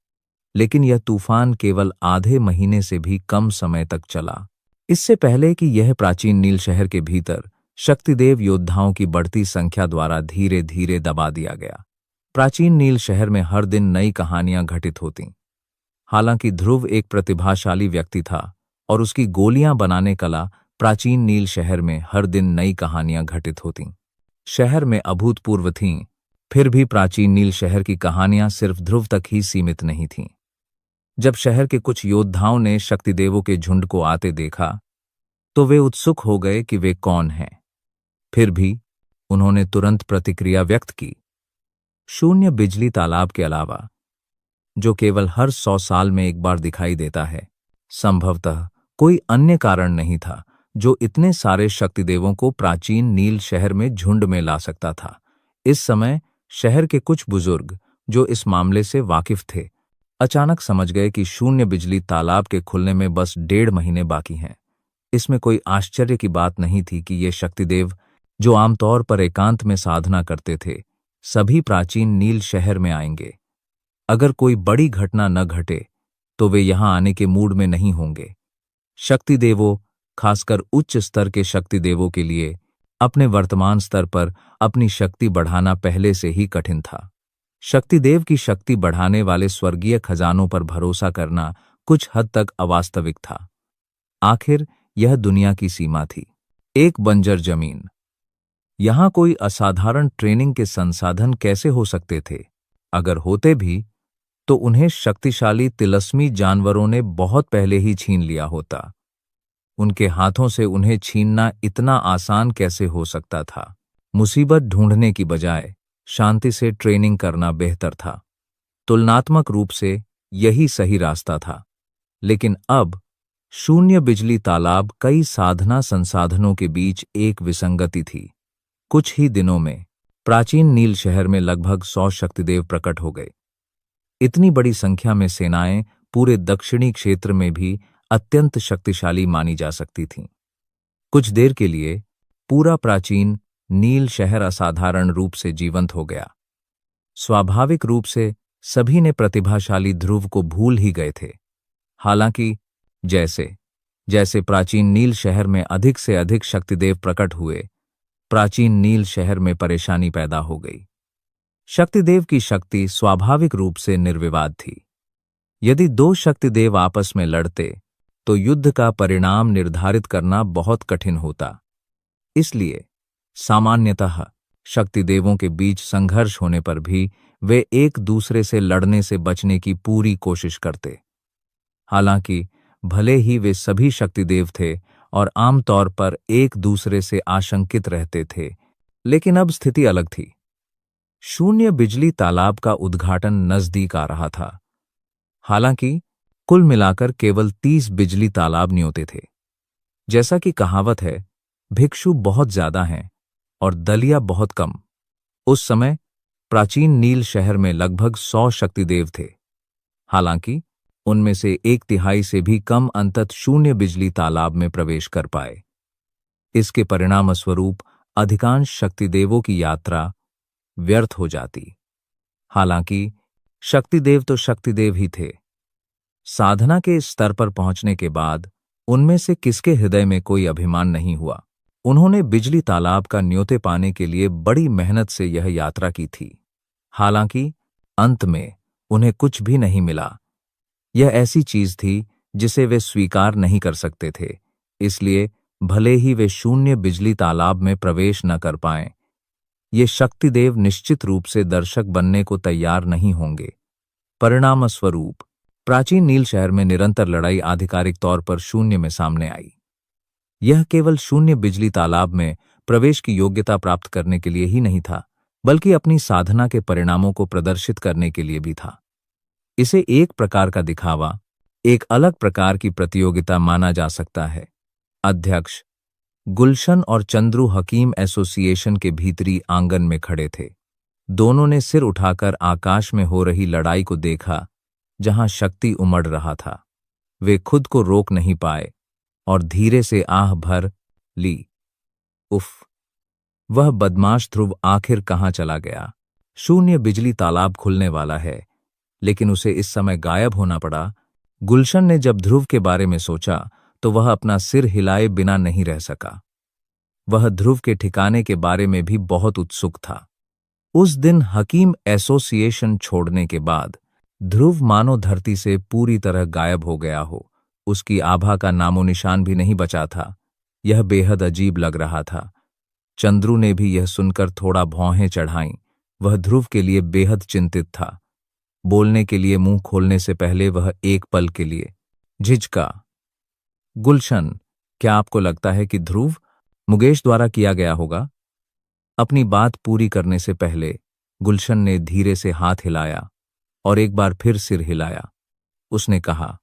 S2: लेकिन यह तूफान केवल आधे महीने से भी कम समय तक चला। इससे पहले कि यह प्राचीन नील शहर के भीतर शक्तिदेव योद्धाओं की बढ़ती संख्या द्वारा धीरे धीरे दबा दिया गया। प्राचीन नील शहर में हर दिन नई कहानियां घटित होतीं। हालांकि ध्रुव एक प्रतिभाशाली व्यक्ति था और उसकी गोलियां बनाने कला प्राचीन नील शहर में हर दिन नई कहानियां घटित होतीं। शहर में अभूतपूर्व थीं, फिर भी प्राचीन नील शहर की कहानियां सिर्फ ध्रुव तक ही सीमित नहीं थीं। जब शहर के कुछ योद्धाओं ने शक्तिदेवों के झुंड को आते देखा तो वे उत्सुक हो गए कि वे कौन हैं। फिर भी उन्होंने तुरंत प्रतिक्रिया व्यक्त की। शून्य बिजली तालाब के अलावा, जो केवल हर 100 साल में एक बार दिखाई देता है, संभवतः कोई अन्य कारण नहीं था जो इतने सारे शक्तिदेवों को प्राचीन नील शहर में झुंड में ला सकता था। इस समय शहर के कुछ बुजुर्ग जो इस मामले से वाकिफ थे, अचानक समझ गए कि शून्य बिजली तालाब के खुलने में बस 1.5 महीने बाकी हैं। इसमें कोई आश्चर्य की बात नहीं थी कि ये शक्तिदेव, जो आमतौर पर एकांत में साधना करते थे, सभी प्राचीन नील शहर में आएंगे। अगर कोई बड़ी घटना न घटे तो वे यहां आने के मूड में नहीं होंगे। शक्तिदेवों, खासकर उच्च स्तर के शक्तिदेवों के लिए अपने वर्तमान स्तर पर अपनी शक्ति बढ़ाना पहले से ही कठिन था। शक्तिदेव की शक्ति बढ़ाने वाले स्वर्गीय खजानों पर भरोसा करना कुछ हद तक अवास्तविक था। आखिर यह दुनिया की सीमा थी, एक बंजर जमीन। यहां कोई असाधारण ट्रेनिंग के संसाधन कैसे हो सकते थे? अगर होते भी तो उन्हें शक्तिशाली तिलस्मी जानवरों ने बहुत पहले ही छीन लिया होता। उनके हाथों से उन्हें छीनना इतना आसान कैसे हो सकता था? मुसीबत ढूंढने की बजाय शांति से ट्रेनिंग करना बेहतर था। तुलनात्मक रूप से यही सही रास्ता था। लेकिन अब शून्य बिजली तालाब कई साधना संसाधनों के बीच एक विसंगति थी। कुछ ही दिनों में प्राचीन नील शहर में लगभग 100 शक्तिदेव प्रकट हो गए। इतनी बड़ी संख्या में सेनाएं पूरे दक्षिणी क्षेत्र में भी अत्यंत शक्तिशाली मानी जा सकती थीं। कुछ देर के लिए पूरा प्राचीन नील शहर असाधारण रूप से जीवंत हो गया। स्वाभाविक रूप से सभी ने प्रतिभाशाली ध्रुव को भूल ही गए थे। हालांकि जैसे जैसे प्राचीन नील शहर में अधिक से अधिक शक्तिदेव प्रकट हुए, प्राचीन नील शहर में परेशानी पैदा हो गई। शक्तिदेव की शक्ति स्वाभाविक रूप से निर्विवाद थी। यदि 2 शक्तिदेव आपस में लड़ते तो युद्ध का परिणाम निर्धारित करना बहुत कठिन होता। इसलिए सामान्यतः शक्तिदेवों के बीच संघर्ष होने पर भी वे एक दूसरे से लड़ने से बचने की पूरी कोशिश करते। हालांकि भले ही वे सभी शक्तिदेव थे और आमतौर पर एक दूसरे से आशंकित रहते थे, लेकिन अब स्थिति अलग थी। शून्य बिजली तालाब का उद्घाटन नजदीक आ रहा था। हालांकि कुल मिलाकर केवल 30 बिजली तालाब न्योते थे। जैसा कि कहावत है, भिक्षु बहुत ज्यादा हैं और दलिया बहुत कम। उस समय प्राचीन नील शहर में लगभग 100 शक्तिदेव थे। हालांकि उनमें से 1/3 से भी कम अंततः शून्य बिजली तालाब में प्रवेश कर पाए। इसके परिणामस्वरूप अधिकांश शक्तिदेवों की यात्रा व्यर्थ हो जाती। हालांकि शक्तिदेव तो शक्तिदेव ही थे। साधना के इस स्तर पर पहुंचने के बाद उनमें से किसके हृदय में कोई अभिमान नहीं हुआ। उन्होंने बिजली तालाब का न्योते पाने के लिए बड़ी मेहनत से यह यात्रा की थी। हालांकि अंत में उन्हें कुछ भी नहीं मिला। यह ऐसी चीज थी जिसे वे स्वीकार नहीं कर सकते थे। इसलिए भले ही वे शून्य बिजली तालाब में प्रवेश न कर पाएं, ये शक्तिदेव निश्चित रूप से दर्शक बनने को तैयार नहीं होंगे। परिणामस्वरूप प्राचीन नील शहर में निरंतर लड़ाई आधिकारिक तौर पर शून्य में सामने आई। यह केवल शून्य बिजली तालाब में प्रवेश की योग्यता प्राप्त करने के लिए ही नहीं था, बल्कि अपनी साधना के परिणामों को प्रदर्शित करने के लिए भी था। इसे एक प्रकार का दिखावा, एक अलग प्रकार की प्रतियोगिता माना जा सकता है। अध्यक्ष गुलशन और चंद्रू हकीम एसोसिएशन के भीतरी आंगन में खड़े थे। दोनों ने सिर उठाकर आकाश में हो रही लड़ाई को देखा, जहां शक्ति उमड़ रहा था। वे खुद को रोक नहीं पाए और धीरे से आह भर ली। उफ! वह बदमाश ध्रुव आखिर कहाँ चला गया? शून्य बिजली तालाब खुलने वाला है, लेकिन उसे इस समय गायब होना पड़ा। गुलशन ने जब ध्रुव के बारे में सोचा तो वह अपना सिर हिलाए बिना नहीं रह सका। वह ध्रुव के ठिकाने के बारे में भी बहुत उत्सुक था। उस दिन हकीम एसोसिएशन छोड़ने के बाद ध्रुव मानो धरती से पूरी तरह गायब हो गया हो। उसकी आभा का नामो निशान भी नहीं बचा था। यह बेहद अजीब लग रहा था। चंद्रू ने भी यह सुनकर थोड़ा भौहें चढ़ाईं। वह ध्रुव के लिए बेहद चिंतित था। बोलने के लिए मुंह खोलने से पहले वह एक पल के लिए झिझका। गुलशन, क्या आपको लगता है कि ध्रुव मुकेश द्वारा किया गया होगा? अपनी बात पूरी करने से पहले गुलशन ने धीरे से हाथ हिलाया और एक बार फिर सिर हिलाया। उसने कहा,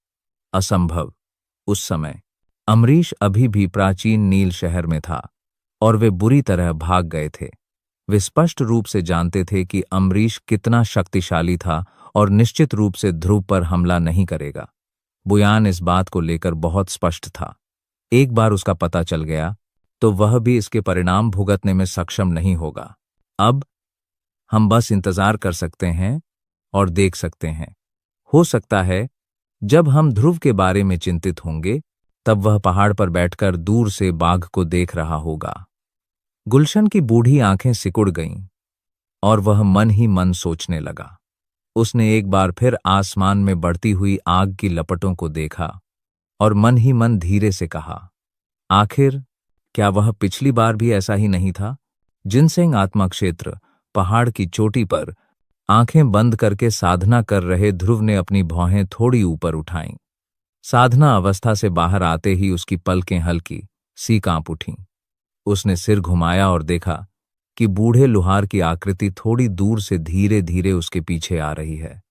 S2: असंभव। उस समय अमरीश अभी भी प्राचीन नील शहर में था और वे बुरी तरह भाग गए थे। वे स्पष्ट रूप से जानते थे कि अमरीश कितना शक्तिशाली था और निश्चित रूप से ध्रुव पर हमला नहीं करेगा। बुयान इस बात को लेकर बहुत स्पष्ट था। एक बार उसका पता चल गया तो वह भी इसके परिणाम भुगतने में सक्षम नहीं होगा। अब हम बस इंतजार कर सकते हैं और देख सकते हैं। हो सकता है जब हम ध्रुव के बारे में चिंतित होंगे तब वह पहाड़ पर बैठकर दूर से बाघ को देख रहा होगा। गुलशन की बूढ़ी आंखें सिकुड़ गईं और वह मन ही मन सोचने लगा। उसने एक बार फिर आसमान में बढ़ती हुई आग की लपटों को देखा और मन ही मन धीरे से कहा, आखिर क्या वह पिछली बार भी ऐसा ही नहीं था? जिनसेंग आत्मा क्षेत्र पहाड़ की चोटी पर आंखें बंद करके साधना कर रहे ध्रुव ने अपनी भौहें थोड़ी ऊपर उठाईं। साधना अवस्था से बाहर आते ही उसकी पलकें हल्की सी कांप उठीं। उसने सिर घुमाया और देखा कि बूढ़े लुहार की आकृति थोड़ी दूर से धीरे धीरे उसके पीछे आ रही है।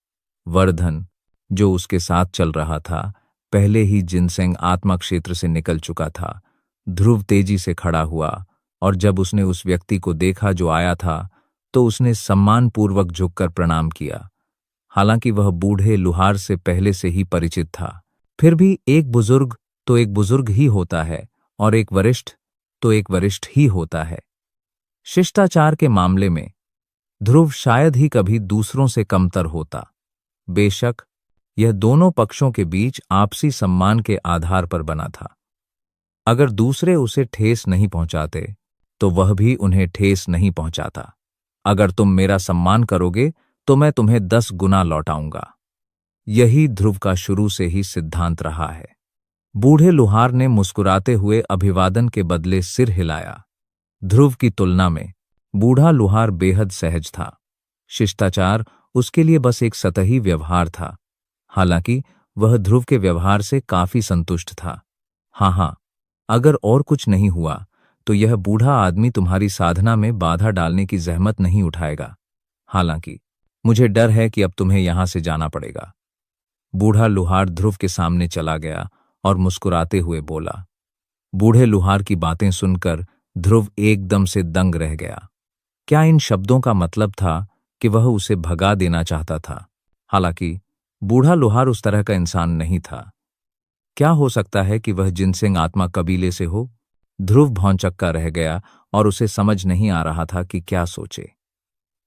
S2: वर्धन, जो उसके साथ चल रहा था, पहले ही जिनसेंग आत्मा क्षेत्र से निकल चुका था। ध्रुव तेजी से खड़ा हुआ और जब उसने उस व्यक्ति को देखा जो आया था तो उसने सम्मानपूर्वक झुककर प्रणाम किया। हालांकि वह बूढ़े लुहार से पहले से ही परिचित था, फिर भी एक बुजुर्ग तो एक बुजुर्ग ही होता है और एक वरिष्ठ तो एक वरिष्ठ ही होता है। शिष्टाचार के मामले में ध्रुव शायद ही कभी दूसरों से कमतर होता। बेशक यह दोनों पक्षों के बीच आपसी सम्मान के आधार पर बना था। अगर दूसरे उसे ठेस नहीं पहुंचाते तो वह भी उन्हें ठेस नहीं पहुंचाता। अगर तुम मेरा सम्मान करोगे तो मैं तुम्हें 10 गुना लौटाऊंगा। यही ध्रुव का शुरू से ही सिद्धांत रहा है। बूढ़े लुहार ने मुस्कुराते हुए अभिवादन के बदले सिर हिलाया। ध्रुव की तुलना में बूढ़ा लुहार बेहद सहज था। शिष्टाचार उसके लिए बस एक सतही व्यवहार था। हालांकि वह ध्रुव के व्यवहार से काफी संतुष्ट था। हाँ, अगर और कुछ नहीं हुआ तो यह बूढ़ा आदमी तुम्हारी साधना में बाधा डालने की जहमत नहीं उठाएगा। हालांकि मुझे डर है कि अब तुम्हें यहां से जाना पड़ेगा। बूढ़ा लुहार ध्रुव के सामने चला गया और मुस्कुराते हुए बोला। बूढ़े लुहार की बातें सुनकर ध्रुव एकदम से दंग रह गया। क्या इन शब्दों का मतलब था कि वह उसे भगा देना चाहता था? हालांकि बूढ़ा लुहार उस तरह का इंसान नहीं था। क्या हो सकता है कि वह जिनसेंग आत्मा कबीले से हो? ध्रुव भौंचक्का रह गया और उसे समझ नहीं आ रहा था कि क्या सोचे।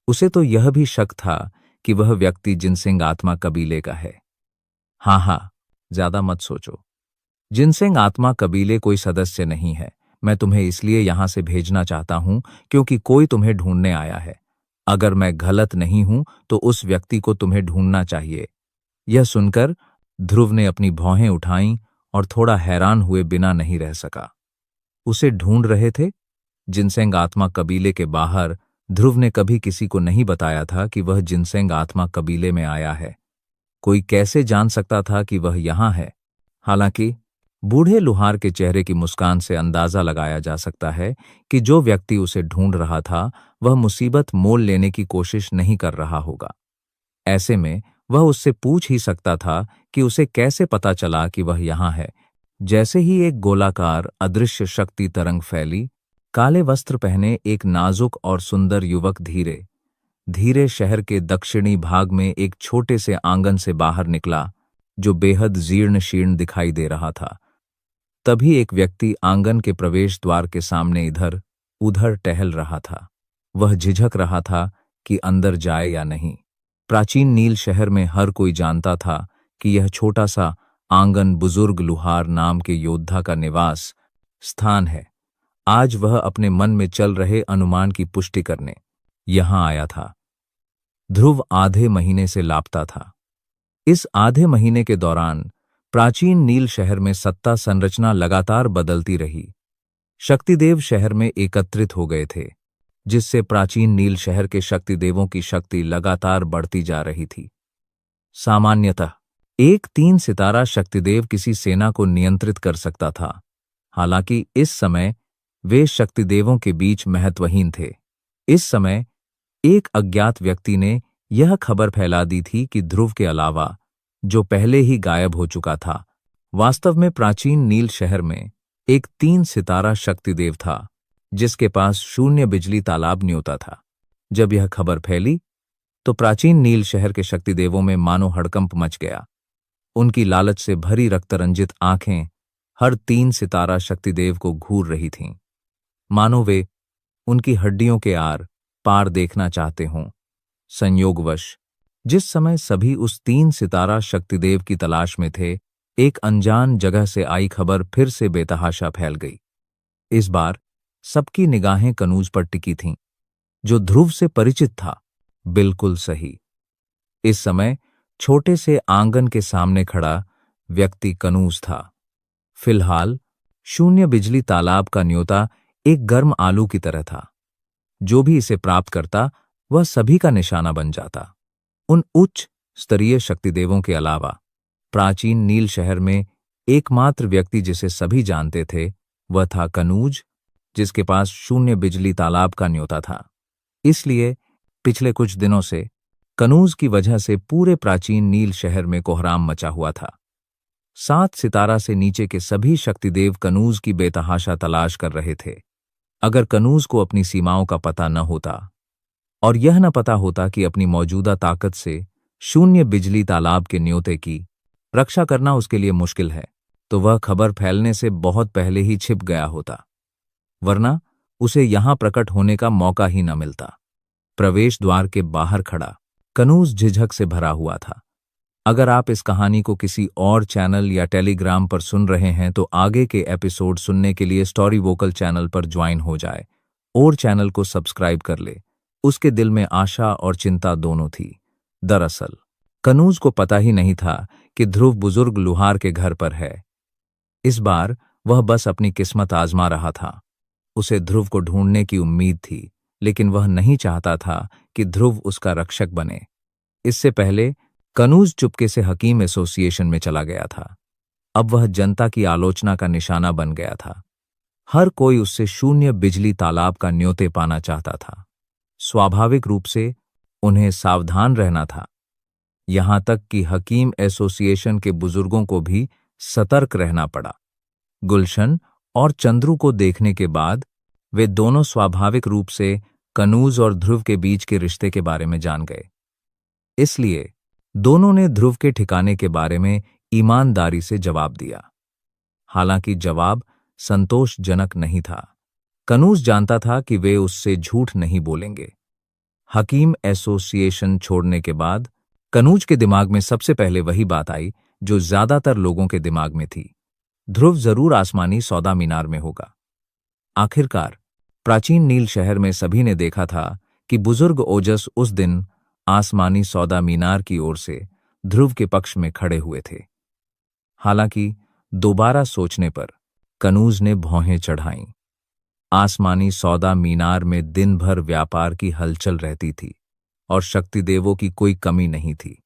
S2: उसे तो यह भी शक था कि वह व्यक्ति जिनसेंग आत्मा कबीले का है। हाँ, ज्यादा मत सोचो। जिनसेंग आत्मा कबीले कोई सदस्य नहीं है। मैं तुम्हें इसलिए यहां से भेजना चाहता हूं क्योंकि कोई तुम्हें ढूंढने आया है। अगर मैं गलत नहीं हूं तो उस व्यक्ति को तुम्हें ढूंढना चाहिए। यह सुनकर ध्रुव ने अपनी भौहें उठाईं और थोड़ा हैरान हुए बिना नहीं रह सका। उसे ढूंढ रहे थे? जिनसेंग आत्मा कबीले के बाहर ध्रुव ने कभी किसी को नहीं बताया था कि वह जिनसेंग आत्मा कबीले में आया है। कोई कैसे जान सकता था कि वह यहाँ है? हालांकि बूढ़े लुहार के चेहरे की मुस्कान से अंदाजा लगाया जा सकता है कि जो व्यक्ति उसे ढूंढ रहा था वह मुसीबत मोल लेने की कोशिश नहीं कर रहा होगा। ऐसे में वह उससे पूछ ही सकता था कि उसे कैसे पता चला कि वह यहाँ है। जैसे ही एक गोलाकार अदृश्य शक्ति तरंग फैली, काले वस्त्र पहने एक नाजुक और सुंदर युवक धीरे धीरे शहर के दक्षिणी भाग में एक छोटे से आंगन से बाहर निकला, जो बेहद जीर्ण शीर्ण दिखाई दे रहा था। तभी एक व्यक्ति आंगन के प्रवेश द्वार के सामने इधर उधर टहल रहा था। वह झिझक रहा था कि अंदर जाए या नहीं। प्राचीन नील शहर में हर कोई जानता था कि यह छोटा सा आंगन बुजुर्ग लुहार नाम के योद्धा का निवास स्थान है। आज वह अपने मन में चल रहे अनुमान की पुष्टि करने यहां आया था। ध्रुव आधे महीने से लापता था। इस आधे महीने के दौरान प्राचीन नील शहर में सत्ता संरचना लगातार बदलती रही। शक्तिदेव शहर में एकत्रित हो गए थे, जिससे प्राचीन नील शहर के शक्तिदेवों की शक्ति लगातार बढ़ती जा रही थी। सामान्यतः एक 3 सितारा शक्तिदेव किसी सेना को नियंत्रित कर सकता था। हालांकि इस समय वे शक्तिदेवों के बीच महत्वहीन थे। इस समय एक अज्ञात व्यक्ति ने यह खबर फैला दी थी कि ध्रुव के अलावा, जो पहले ही गायब हो चुका था, वास्तव में प्राचीन नील शहर में एक 3 सितारा शक्तिदेव था, जिसके पास शून्य बिजली तालाब न्योता था। जब यह खबर फैली तो प्राचीन नील शहर के शक्तिदेवों में मानो हड़कंप मच गया। उनकी लालच से भरी रक्तरंजित आंखें हर 3 सितारा शक्तिदेव को घूर रही थीं, मानो वे उनकी हड्डियों के आर पार देखना चाहते हों। संयोगवश जिस समय सभी उस 3 सितारा शक्तिदेव की तलाश में थे, एक अनजान जगह से आई खबर फिर से बेतहाशा फैल गई। इस बार सबकी निगाहें कनूज पर टिकी थीं, जो ध्रुव से परिचित था। बिल्कुल सही। इस समय छोटे से आंगन के सामने खड़ा व्यक्ति कनूज था। फिलहाल शून्य बिजली तालाब का न्योता एक गर्म आलू की तरह था। जो भी इसे प्राप्त करता वह सभी का निशाना बन जाता। उन उच्च स्तरीय शक्तिदेवों के अलावा प्राचीन नील शहर में एकमात्र व्यक्ति जिसे सभी जानते थे वह था कनूज, जिसके पास शून्य बिजली तालाब का न्योता था। इसलिए पिछले कुछ दिनों से कनूज की वजह से पूरे प्राचीन नील शहर में कोहराम मचा हुआ था। 7 सितारा से नीचे के सभी शक्तिदेव कनूज की बेतहाशा तलाश कर रहे थे। अगर कनूज को अपनी सीमाओं का पता न होता और यह न पता होता कि अपनी मौजूदा ताकत से शून्य बिजली तालाब के न्योते की रक्षा करना उसके लिए मुश्किल है, तो वह खबर फैलने से बहुत पहले ही छिप गया होता, वरना उसे यहां प्रकट होने का मौका ही न मिलता। प्रवेश द्वार के बाहर खड़ा कनूज झिझक से भरा हुआ था। अगर आप इस कहानी को किसी और चैनल या टेलीग्राम पर सुन रहे हैं तो आगे के एपिसोड सुनने के लिए स्टोरी वोकल चैनल पर ज्वाइन हो जाए और चैनल को सब्सक्राइब कर ले। उसके दिल में आशा और चिंता दोनों थी। दरअसल कनूज को पता ही नहीं था कि ध्रुव बुजुर्ग लुहार के घर पर है। इस बार वह बस अपनी किस्मत आजमा रहा था। उसे ध्रुव को ढूंढने की उम्मीद थी, लेकिन वह नहीं चाहता था कि ध्रुव उसका रक्षक बने। इससे पहले कनूज चुपके से हकीम एसोसिएशन में चला गया था। अब वह जनता की आलोचना का निशाना बन गया था। हर कोई उससे शून्य बिजली तालाब का न्योते पाना चाहता था। स्वाभाविक रूप से उन्हें सावधान रहना था। यहां तक कि हकीम एसोसिएशन के बुजुर्गों को भी सतर्क रहना पड़ा। गुलशन और चंद्रू को देखने के बाद वे दोनों स्वाभाविक रूप से कनूज और ध्रुव के बीच के रिश्ते के बारे में जान गए। इसलिए दोनों ने ध्रुव के ठिकाने के बारे में ईमानदारी से जवाब दिया। हालांकि जवाब संतोषजनक नहीं था। कनूज जानता था कि वे उससे झूठ नहीं बोलेंगे। हकीम एसोसिएशन छोड़ने के बाद कनूज के दिमाग में सबसे पहले वही बात आई जो ज्यादातर लोगों के दिमाग में थी। ध्रुव जरूर आसमानी सौदा मीनार में होगा। आखिरकार प्राचीन नील शहर में सभी ने देखा था कि बुजुर्ग ओजस उस दिन आसमानी सौदा मीनार की ओर से ध्रुव के पक्ष में खड़े हुए थे। हालांकि दोबारा सोचने पर कनूज ने भौहें चढ़ाईं। आसमानी सौदा मीनार में दिन भर व्यापार की हलचल रहती थी और शक्तिदेवों की कोई कमी नहीं थी।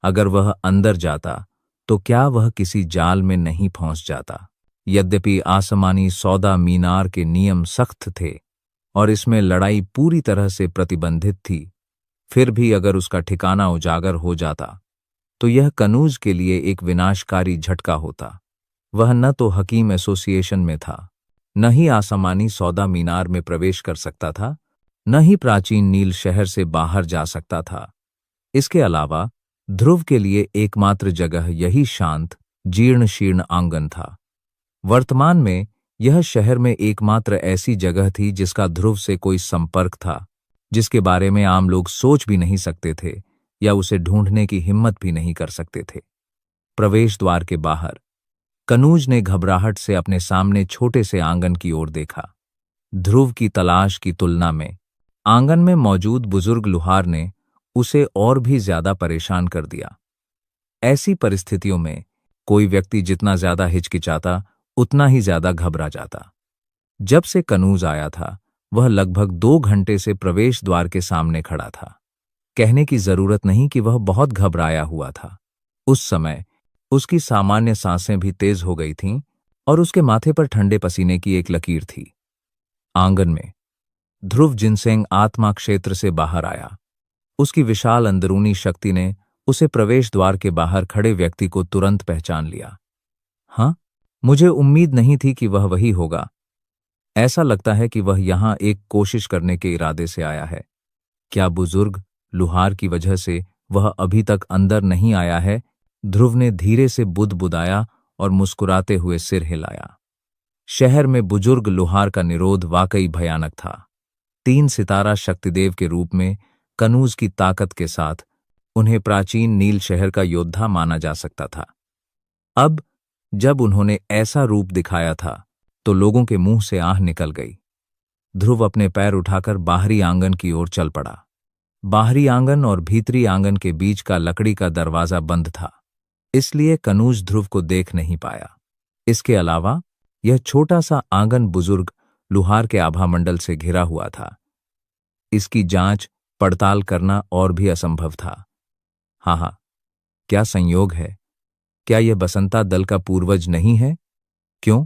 S2: अगर वह अंदर जाता तो क्या वह किसी जाल में नहीं फंस जाता? यद्यपि आसमानी सौदा मीनार के नियम सख्त थे और इसमें लड़ाई पूरी तरह से प्रतिबंधित थी, फिर भी अगर उसका ठिकाना उजागर हो जाता तो यह कनूज के लिए एक विनाशकारी झटका होता। वह न तो हकीम एसोसिएशन में था, न ही आसमानी सौदा मीनार में प्रवेश कर सकता था, न ही प्राचीन नील शहर से बाहर जा सकता था। इसके अलावा ध्रुव के लिए एकमात्र जगह यही शांत जीर्ण शीर्ण आंगन था। वर्तमान में यह शहर में एकमात्र ऐसी जगह थी जिसका ध्रुव से कोई संपर्क था, जिसके बारे में आम लोग सोच भी नहीं सकते थे या उसे ढूंढने की हिम्मत भी नहीं कर सकते थे। प्रवेश द्वार के बाहर कनूज ने घबराहट से अपने सामने छोटे से आंगन की ओर देखा। ध्रुव की तलाश की तुलना में आंगन में मौजूद बुजुर्ग लुहार ने उसे और भी ज्यादा परेशान कर दिया। ऐसी परिस्थितियों में कोई व्यक्ति जितना ज्यादा हिचकिचाता उतना ही ज्यादा घबरा जाता। जब से कनूज आया था वह लगभग 2 घंटे से प्रवेश द्वार के सामने खड़ा था। कहने की जरूरत नहीं कि वह बहुत घबराया हुआ था। उस समय उसकी सामान्य सांसें भी तेज हो गई थीं और उसके माथे पर ठंडे पसीने की एक लकीर थी। आंगन में ध्रुव जिनसेंग आत्मा क्षेत्र से बाहर आया। उसकी विशाल अंदरूनी शक्ति ने उसे प्रवेश द्वार के बाहर खड़े व्यक्ति को तुरंत पहचान लिया। हाँ, मुझे उम्मीद नहीं थी कि वह वही होगा। ऐसा लगता है कि वह यहां एक कोशिश करने के इरादे से आया है। क्या बुजुर्ग लुहार की वजह से वह अभी तक अंदर नहीं आया है? ध्रुव ने धीरे से बुदबुदाया और मुस्कुराते हुए सिर हिलाया। शहर में बुजुर्ग लुहार का निरोध वाकई भयानक था। 3 सितारा शक्तिदेव के रूप में कनूज की ताकत के साथ उन्हें प्राचीन नील शहर का योद्धा माना जा सकता था। अब जब उन्होंने ऐसा रूप दिखाया था तो लोगों के मुंह से आह निकल गई। ध्रुव अपने पैर उठाकर बाहरी आंगन की ओर चल पड़ा। बाहरी आंगन और भीतरी आंगन के बीच का लकड़ी का दरवाजा बंद था, इसलिए कनूज ध्रुव को देख नहीं पाया। इसके अलावा यह छोटा सा आंगन बुजुर्ग लुहार के आभामंडल से घिरा हुआ था। इसकी जांच पड़ताल करना और भी असंभव था। हाँ, क्या संयोग है? क्या यह बसंता दल का पूर्वज नहीं है? क्यों?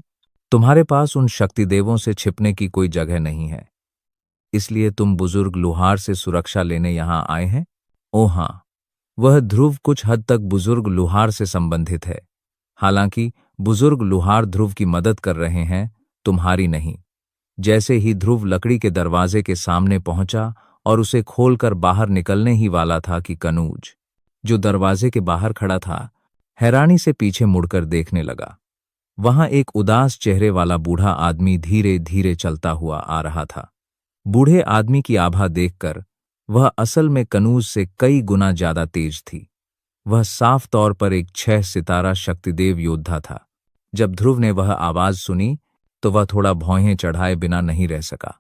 S2: तुम्हारे पास उन शक्तिदेवों से छिपने की कोई जगह नहीं है, इसलिए तुम बुजुर्ग लुहार से सुरक्षा लेने यहां आए हैं? ओ हाँ, वह ध्रुव कुछ हद तक बुजुर्ग लुहार से संबंधित है। हालांकि बुजुर्ग लुहार ध्रुव की मदद कर रहे हैं, तुम्हारी नहीं। जैसे ही ध्रुव लकड़ी के दरवाजे के सामने पहुंचा और उसे खोलकर बाहर निकलने ही वाला था कि कनूज, जो दरवाजे के बाहर खड़ा था, हैरानी से पीछे मुड़कर देखने लगा। वहां एक उदास चेहरे वाला बूढ़ा आदमी धीरे धीरे चलता हुआ आ रहा था। बूढ़े आदमी की आभा देखकर वह असल में कनूज से कई गुना ज्यादा तेज थी। वह साफ तौर पर एक 6 सितारा शक्तिदेव योद्धा था। जब ध्रुव ने वह आवाज सुनी तो वह थोड़ा भौहें चढ़ाए बिना नहीं रह सका।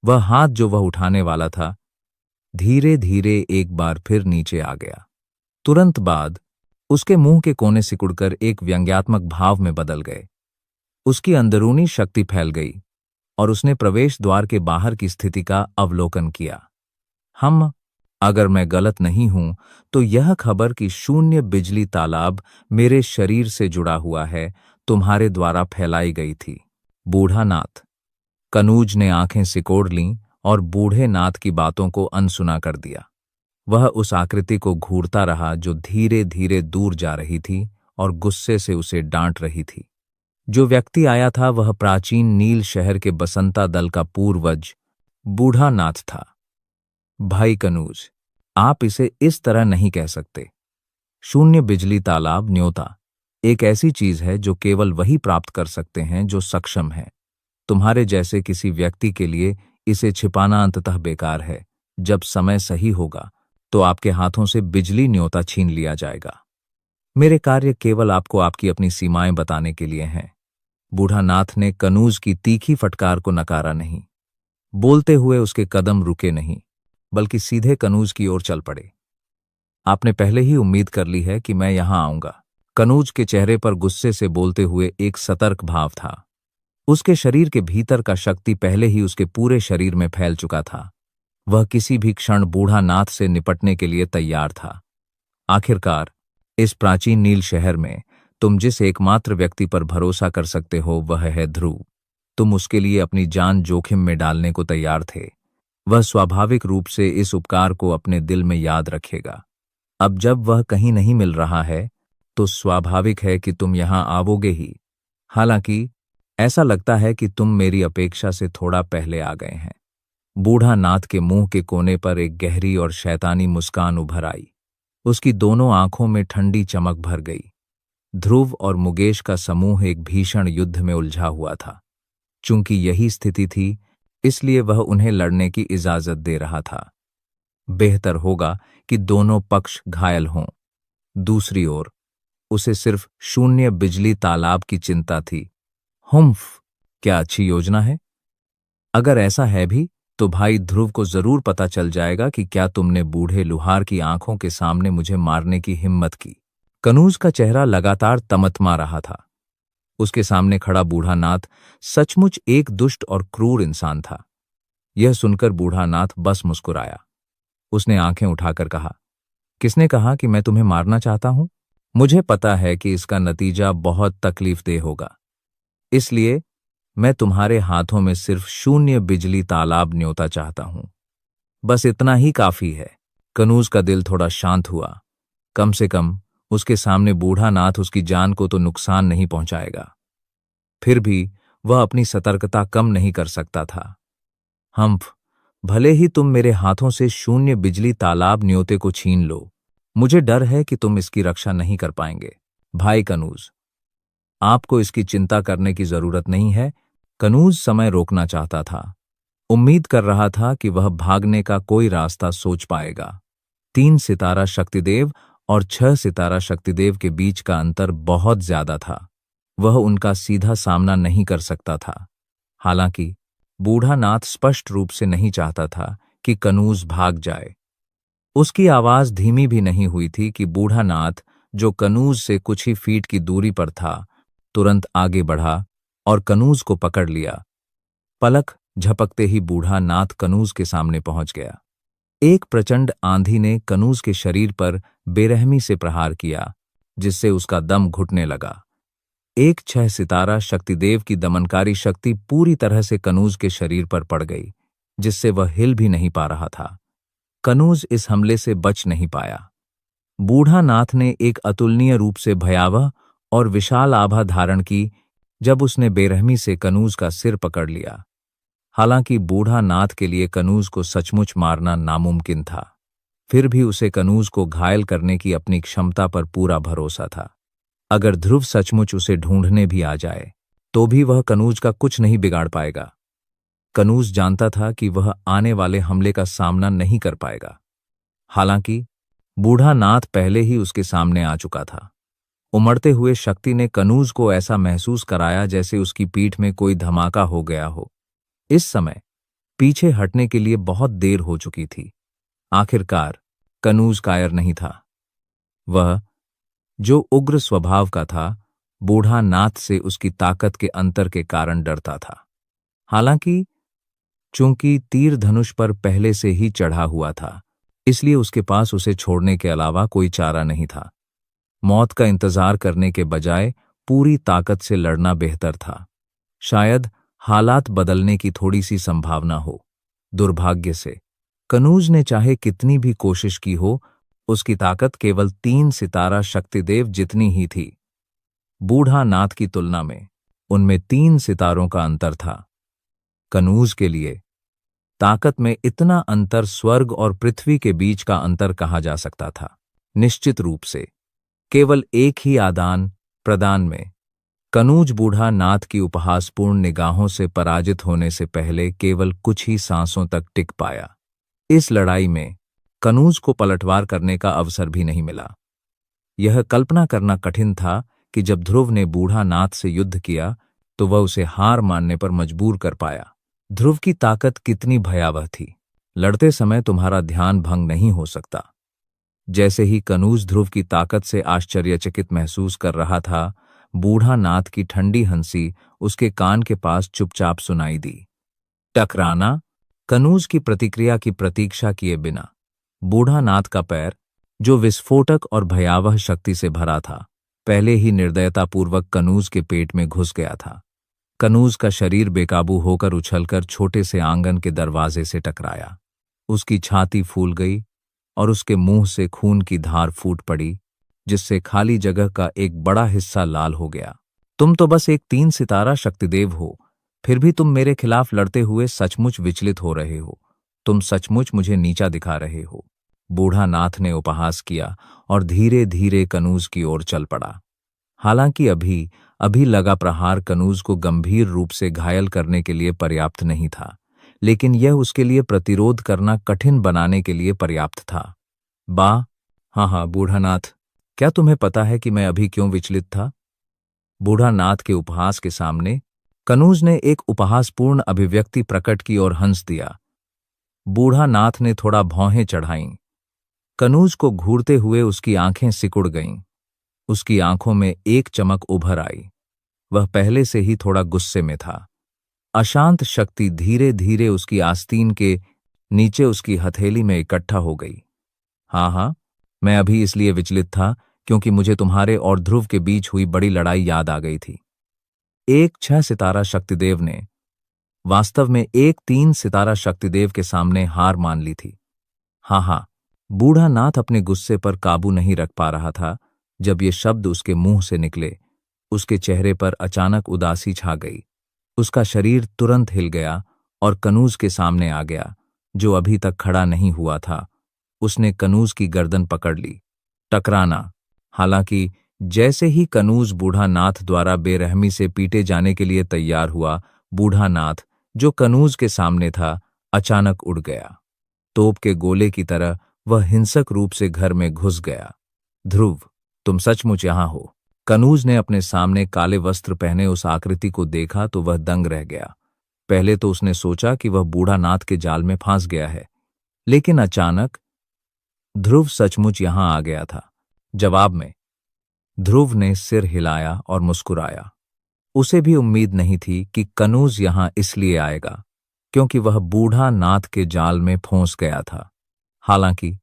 S2: वह हाथ जो वह उठाने वाला था धीरे धीरे एक बार फिर नीचे आ गया। तुरंत बाद उसके मुंह के कोने सिकुड़कर एक व्यंग्यात्मक भाव में बदल गए। उसकी अंदरूनी शक्ति फैल गई और उसने प्रवेश द्वार के बाहर की स्थिति का अवलोकन किया। अगर मैं गलत नहीं हूं तो यह खबर कि शून्य बिजली तालाब मेरे शरीर से जुड़ा हुआ है तुम्हारे द्वारा फैलाई गई थी, बूढ़ा नाथ। कनूज ने आंखें सिकोड़ लीं और बूढ़े नाथ की बातों को अनसुना कर दिया। वह उस आकृति को घूरता रहा जो धीरे धीरे दूर जा रही थी और गुस्से से उसे डांट रही थी। जो व्यक्ति आया था वह प्राचीन नील शहर के बसंता दल का पूर्वज बूढ़ा नाथ था। भाई कनूज, आप इसे इस तरह नहीं कह सकते। शून्य बिजली तालाब न्योता एक ऐसी चीज है जो केवल वही प्राप्त कर सकते हैं जो सक्षम है। तुम्हारे जैसे किसी व्यक्ति के लिए इसे छिपाना अंततः बेकार है। जब समय सही होगा तो आपके हाथों से बिजली न्योता छीन लिया जाएगा। मेरे कार्य केवल आपको आपकी अपनी सीमाएं बताने के लिए हैं। बूढ़ा नाथ ने कनूज की तीखी फटकार को नकारा नहीं। बोलते हुए उसके कदम रुके नहीं, बल्कि सीधे कनूज की ओर चल पड़े। आपने पहले ही उम्मीद कर ली है कि मैं यहां आऊंगा। कनूज के चेहरे पर गुस्से से बोलते हुए एक सतर्क भाव था। उसके शरीर के भीतर का शक्ति पहले ही उसके पूरे शरीर में फैल चुका था। वह किसी भी क्षण बूढ़ा नाथ से निपटने के लिए तैयार था। आखिरकार इस प्राचीन नील शहर में तुम जिस एकमात्र व्यक्ति पर भरोसा कर सकते हो वह है ध्रुव। तुम उसके लिए अपनी जान जोखिम में डालने को तैयार थे। वह स्वाभाविक रूप से इस उपकार को अपने दिल में याद रखेगा। अब जब वह कहीं नहीं मिल रहा है तो स्वाभाविक है कि तुम यहां आओगे ही। हालांकि ऐसा लगता है कि तुम मेरी अपेक्षा से थोड़ा पहले आ गए हैं। बूढ़ा नाथ के मुंह के कोने पर एक गहरी और शैतानी मुस्कान उभर आई। उसकी दोनों आंखों में ठंडी चमक भर गई। ध्रुव और मुकेश का समूह एक भीषण युद्ध में उलझा हुआ था। चूंकि यही स्थिति थी, इसलिए वह उन्हें लड़ने की इजाजत दे रहा था। बेहतर होगा कि दोनों पक्ष घायल हों। दूसरी ओर उसे सिर्फ शून्य बिजली तालाब की चिंता थी। हुम्फ, क्या अच्छी योजना है। अगर ऐसा है भी तो भाई ध्रुव को जरूर पता चल जाएगा कि क्या तुमने बूढ़े लुहार की आंखों के सामने मुझे मारने की हिम्मत की। कनूज का चेहरा लगातार तमतमा रहा था। उसके सामने खड़ा बूढ़ा नाथ सचमुच एक दुष्ट और क्रूर इंसान था। यह सुनकर बूढ़ा नाथ बस मुस्कुराया। उसने आंखें उठाकर कहा, किसने कहा कि मैं तुम्हें मारना चाहता हूं? मुझे पता है कि इसका नतीजा बहुत तकलीफदेह होगा, इसलिए मैं तुम्हारे हाथों में सिर्फ शून्य बिजली तालाब न्योता चाहता हूं। बस इतना ही काफी है। कनूज का दिल थोड़ा शांत हुआ। कम से कम उसके सामने बूढ़ा नाथ उसकी जान को तो नुकसान नहीं पहुंचाएगा। फिर भी वह अपनी सतर्कता कम नहीं कर सकता था। हम्फ, भले ही तुम मेरे हाथों से शून्य बिजली तालाब न्योते को छीन लो, मुझे डर है कि तुम इसकी रक्षा नहीं कर पाएंगे। भाई कनूज, आपको इसकी चिंता करने की जरूरत नहीं है। कनूज समय रोकना चाहता था। उम्मीद कर रहा था कि वह भागने का कोई रास्ता सोच पाएगा। 3 सितारा शक्तिदेव और 6 सितारा शक्तिदेव के बीच का अंतर बहुत ज्यादा था। वह उनका सीधा सामना नहीं कर सकता था। हालांकि बूढ़ा नाथ स्पष्ट रूप से नहीं चाहता था कि कनूज भाग जाए। उसकी आवाज धीमी भी नहीं हुई थी कि बूढ़ा नाथ, जो कनूज से कुछ ही फीट की दूरी पर था, तुरंत आगे बढ़ा और कनूज को पकड़ लिया। पलक झपकते ही बूढ़ा नाथ कनूज के सामने पहुंच गया। एक प्रचंड आंधी ने कनूज के शरीर पर बेरहमी से प्रहार किया, जिससे उसका दम घुटने लगा। एक 6 सितारा शक्तिदेव की दमनकारी शक्ति पूरी तरह से कनूज के शरीर पर पड़ गई, जिससे वह हिल भी नहीं पा रहा था। कनूज इस हमले से बच नहीं पाया। बूढ़ा नाथ ने एक अतुलनीय रूप से भयावह और विशाल आभा धारण की जब उसने बेरहमी से कनूज का सिर पकड़ लिया। हालांकि बूढ़ा नाथ के लिए कनूज को सचमुच मारना नामुमकिन था, फिर भी उसे कनूज को घायल करने की अपनी क्षमता पर पूरा भरोसा था। अगर ध्रुव सचमुच उसे ढूंढने भी आ जाए तो भी वह कनूज का कुछ नहीं बिगाड़ पाएगा। कनूज जानता था कि वह आने वाले हमले का सामना नहीं कर पाएगा। हालांकि बूढ़ा नाथ पहले ही उसके सामने आ चुका था। उमड़ते हुए शक्ति ने कनूज को ऐसा महसूस कराया जैसे उसकी पीठ में कोई धमाका हो गया हो। इस समय पीछे हटने के लिए बहुत देर हो चुकी थी। आखिरकार कनूज कायर नहीं था। वह, जो उग्र स्वभाव का था, बूढ़ा नाथ से उसकी ताकत के अंतर के कारण डरता था। हालांकि चूंकि तीर धनुष पर पहले से ही चढ़ा हुआ था, इसलिए उसके पास उसे छोड़ने के अलावा कोई चारा नहीं था। मौत का इंतजार करने के बजाय पूरी ताकत से लड़ना बेहतर था। शायद हालात बदलने की थोड़ी सी संभावना हो। दुर्भाग्य से कनूज ने चाहे कितनी भी कोशिश की हो, उसकी ताकत केवल 3 सितारा शक्तिदेव जितनी ही थी। बूढ़ा नाथ की तुलना में उनमें 3 सितारों का अंतर था। कनूज के लिए ताकत में इतना अंतर स्वर्ग और पृथ्वी के बीच का अंतर कहा जा सकता था। निश्चित रूप से केवल एक ही आदान प्रदान में कनूज बूढ़ा नाथ की उपहासपूर्ण निगाहों से पराजित होने से पहले केवल कुछ ही सांसों तक टिक पाया। इस लड़ाई में कनूज को पलटवार करने का अवसर भी नहीं मिला। यह कल्पना करना कठिन था कि जब ध्रुव ने बूढ़ा नाथ से युद्ध किया तो वह उसे हार मानने पर मजबूर कर पाया। ध्रुव की ताकत कितनी भयावह थी। लड़ते समय तुम्हारा ध्यान भंग नहीं हो सकता। जैसे ही कनूज ध्रुव की ताकत से आश्चर्यचकित महसूस कर रहा था, बूढ़ा नाथ की ठंडी हंसी उसके कान के पास चुपचाप सुनाई दी। टकराना। कनूज की प्रतिक्रिया की प्रतीक्षा किए बिना बूढ़ा नाथ का पैर, जो विस्फोटक और भयावह शक्ति से भरा था, पहले ही निर्दयतापूर्वक कनूज के पेट में घुस गया था। कनूज का शरीर बेकाबू होकर उछलकर छोटे से आंगन के दरवाजे से टकराया। उसकी छाती फूल गई और उसके मुंह से खून की धार फूट पड़ी, जिससे खाली जगह का एक बड़ा हिस्सा लाल हो गया। तुम तो बस एक 3 सितारा शक्तिदेव हो, फिर भी तुम मेरे खिलाफ लड़ते हुए सचमुच विचलित हो रहे हो। तुम सचमुच मुझे नीचा दिखा रहे हो। बूढ़ा नाथ ने उपहास किया और धीरे धीरे कनूज की ओर चल पड़ा। हालांकि अभी अभी लगा प्रहार कनूज को गंभीर रूप से घायल करने के लिए पर्याप्त नहीं था, लेकिन यह उसके लिए प्रतिरोध करना कठिन बनाने के लिए पर्याप्त था। हाँ, बूढ़ा नाथ, क्या तुम्हें पता है कि मैं अभी क्यों विचलित था? बूढ़ा नाथ के उपहास के सामने कनूज ने एक उपहासपूर्ण अभिव्यक्ति प्रकट की और हंस दिया। बूढ़ा नाथ ने थोड़ा भौहें चढ़ाईं। कनूज को घूरते हुए उसकी आंखें सिकुड़ गईं। उसकी आंखों में एक चमक उभर आई। वह पहले से ही थोड़ा गुस्से में था। अशांत शक्ति धीरे धीरे उसकी आस्तीन के नीचे उसकी हथेली में इकट्ठा हो गई। हाँ, मैं अभी इसलिए विचलित था क्योंकि मुझे तुम्हारे और ध्रुव के बीच हुई बड़ी लड़ाई याद आ गई थी। एक 6 सितारा शक्तिदेव ने वास्तव में एक 3 सितारा शक्तिदेव के सामने हार मान ली थी। हाँ, बूढ़ा नाथ अपने गुस्से पर काबू नहीं रख पा रहा था। जब ये शब्द उसके मुंह से निकले, उसके चेहरे पर अचानक उदासी छा गई। उसका शरीर तुरंत हिल गया और कनूज के सामने आ गया, जो अभी तक खड़ा नहीं हुआ था। उसने कनूज की गर्दन पकड़ ली। टकराना। हालांकि जैसे ही कनूज बूढ़ा नाथ द्वारा बेरहमी से पीटे जाने के लिए तैयार हुआ, बूढ़ा नाथ, जो कनूज के सामने था, अचानक उड़ गया। तोप के गोले की तरह वह हिंसक रूप से घर में घुस गया। ध्रुव, तुम सचमुच यहां हो। कनूज ने अपने सामने काले वस्त्र पहने उस आकृति को देखा तो वह दंग रह गया। पहले तो उसने सोचा कि वह बूढ़ा नाथ के जाल में फंस गया है, लेकिन अचानक ध्रुव सचमुच यहां आ गया था। जवाब में ध्रुव ने सिर हिलाया और मुस्कुराया। उसे भी उम्मीद नहीं थी कि कनूज यहां इसलिए आएगा क्योंकि वह बूढ़ा नाथ के जाल में फंस गया था। हालांकि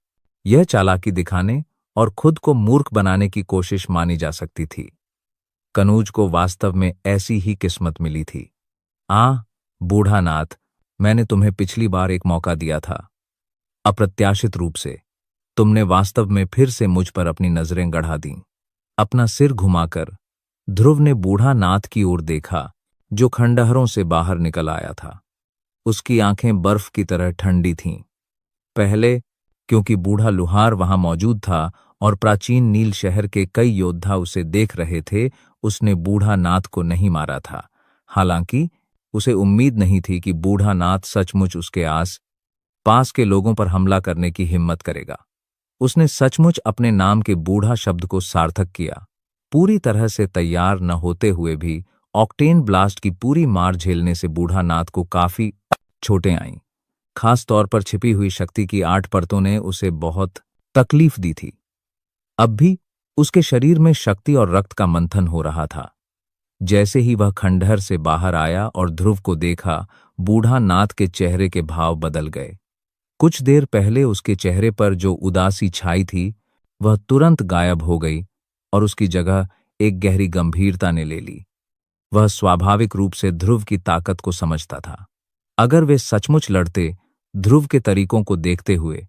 S2: यह चालाकी दिखाने और खुद को मूर्ख बनाने की कोशिश मानी जा सकती थी। कनूज को वास्तव में ऐसी ही किस्मत मिली थी। बूढ़ा नाथ, मैंने तुम्हें पिछली बार एक मौका दिया था। अप्रत्याशित रूप से तुमने वास्तव में फिर से मुझ पर अपनी नजरें गड़ा दीं। अपना सिर घुमाकर ध्रुव ने बूढ़ा नाथ की ओर देखा, जो खंडहरों से बाहर निकल आया था। उसकी आंखें बर्फ की तरह ठंडी थीं। पहले क्योंकि बूढ़ा लुहार वहां मौजूद था और प्राचीन नील शहर के कई योद्धा उसे देख रहे थे, उसने बूढ़ा नाथ को नहीं मारा था। हालांकि उसे उम्मीद नहीं थी कि बूढ़ा नाथ सचमुच उसके आस पास के लोगों पर हमला करने की हिम्मत करेगा। उसने सचमुच अपने नाम के बूढ़ा शब्द को सार्थक किया। पूरी तरह से तैयार न होते हुए भी ऑक्टेन ब्लास्ट की पूरी मार झेलने से बूढ़ा नाथ को काफी चोटें आईं। खास तौर पर छिपी हुई शक्ति की 8 परतों ने उसे बहुत तकलीफ दी थी। अब भी उसके शरीर में शक्ति और रक्त का मंथन हो रहा था। जैसे ही वह खंडहर से बाहर आया और ध्रुव को देखा, बूढ़ा नाथ के चेहरे के भाव बदल गए। कुछ देर पहले उसके चेहरे पर जो उदासी छाई थी, वह तुरंत गायब हो गई और उसकी जगह एक गहरी गंभीरता ने ले ली। वह स्वाभाविक रूप से ध्रुव की ताकत को समझता था। अगर वे सचमुच लड़ते, ध्रुव के तरीकों को देखते हुए,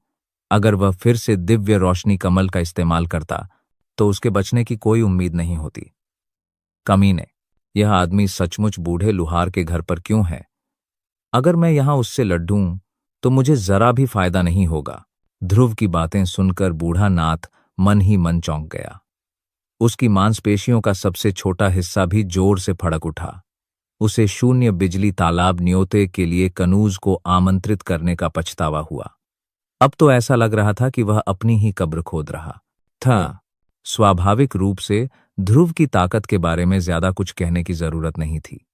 S2: अगर वह फिर से दिव्य रोशनी कमल का इस्तेमाल करता, तो उसके बचने की कोई उम्मीद नहीं होती। कमीने, यह आदमी सचमुच बूढ़े लुहार के घर पर क्यों है? अगर मैं यहां उससे लड़ूं तो मुझे जरा भी फायदा नहीं होगा। ध्रुव की बातें सुनकर बूढ़ा नाथ मन ही मन चौंक गया। उसकी मांसपेशियों का सबसे छोटा हिस्सा भी जोर से फड़क उठा। उसे शून्य बिजली तालाब न्योते के लिए कनूज को आमंत्रित करने का पछतावा हुआ। अब तो ऐसा लग रहा था कि वह अपनी ही कब्र खोद रहा था। स्वाभाविक रूप से ध्रुव की ताकत के बारे में ज्यादा कुछ कहने की जरूरत नहीं थी।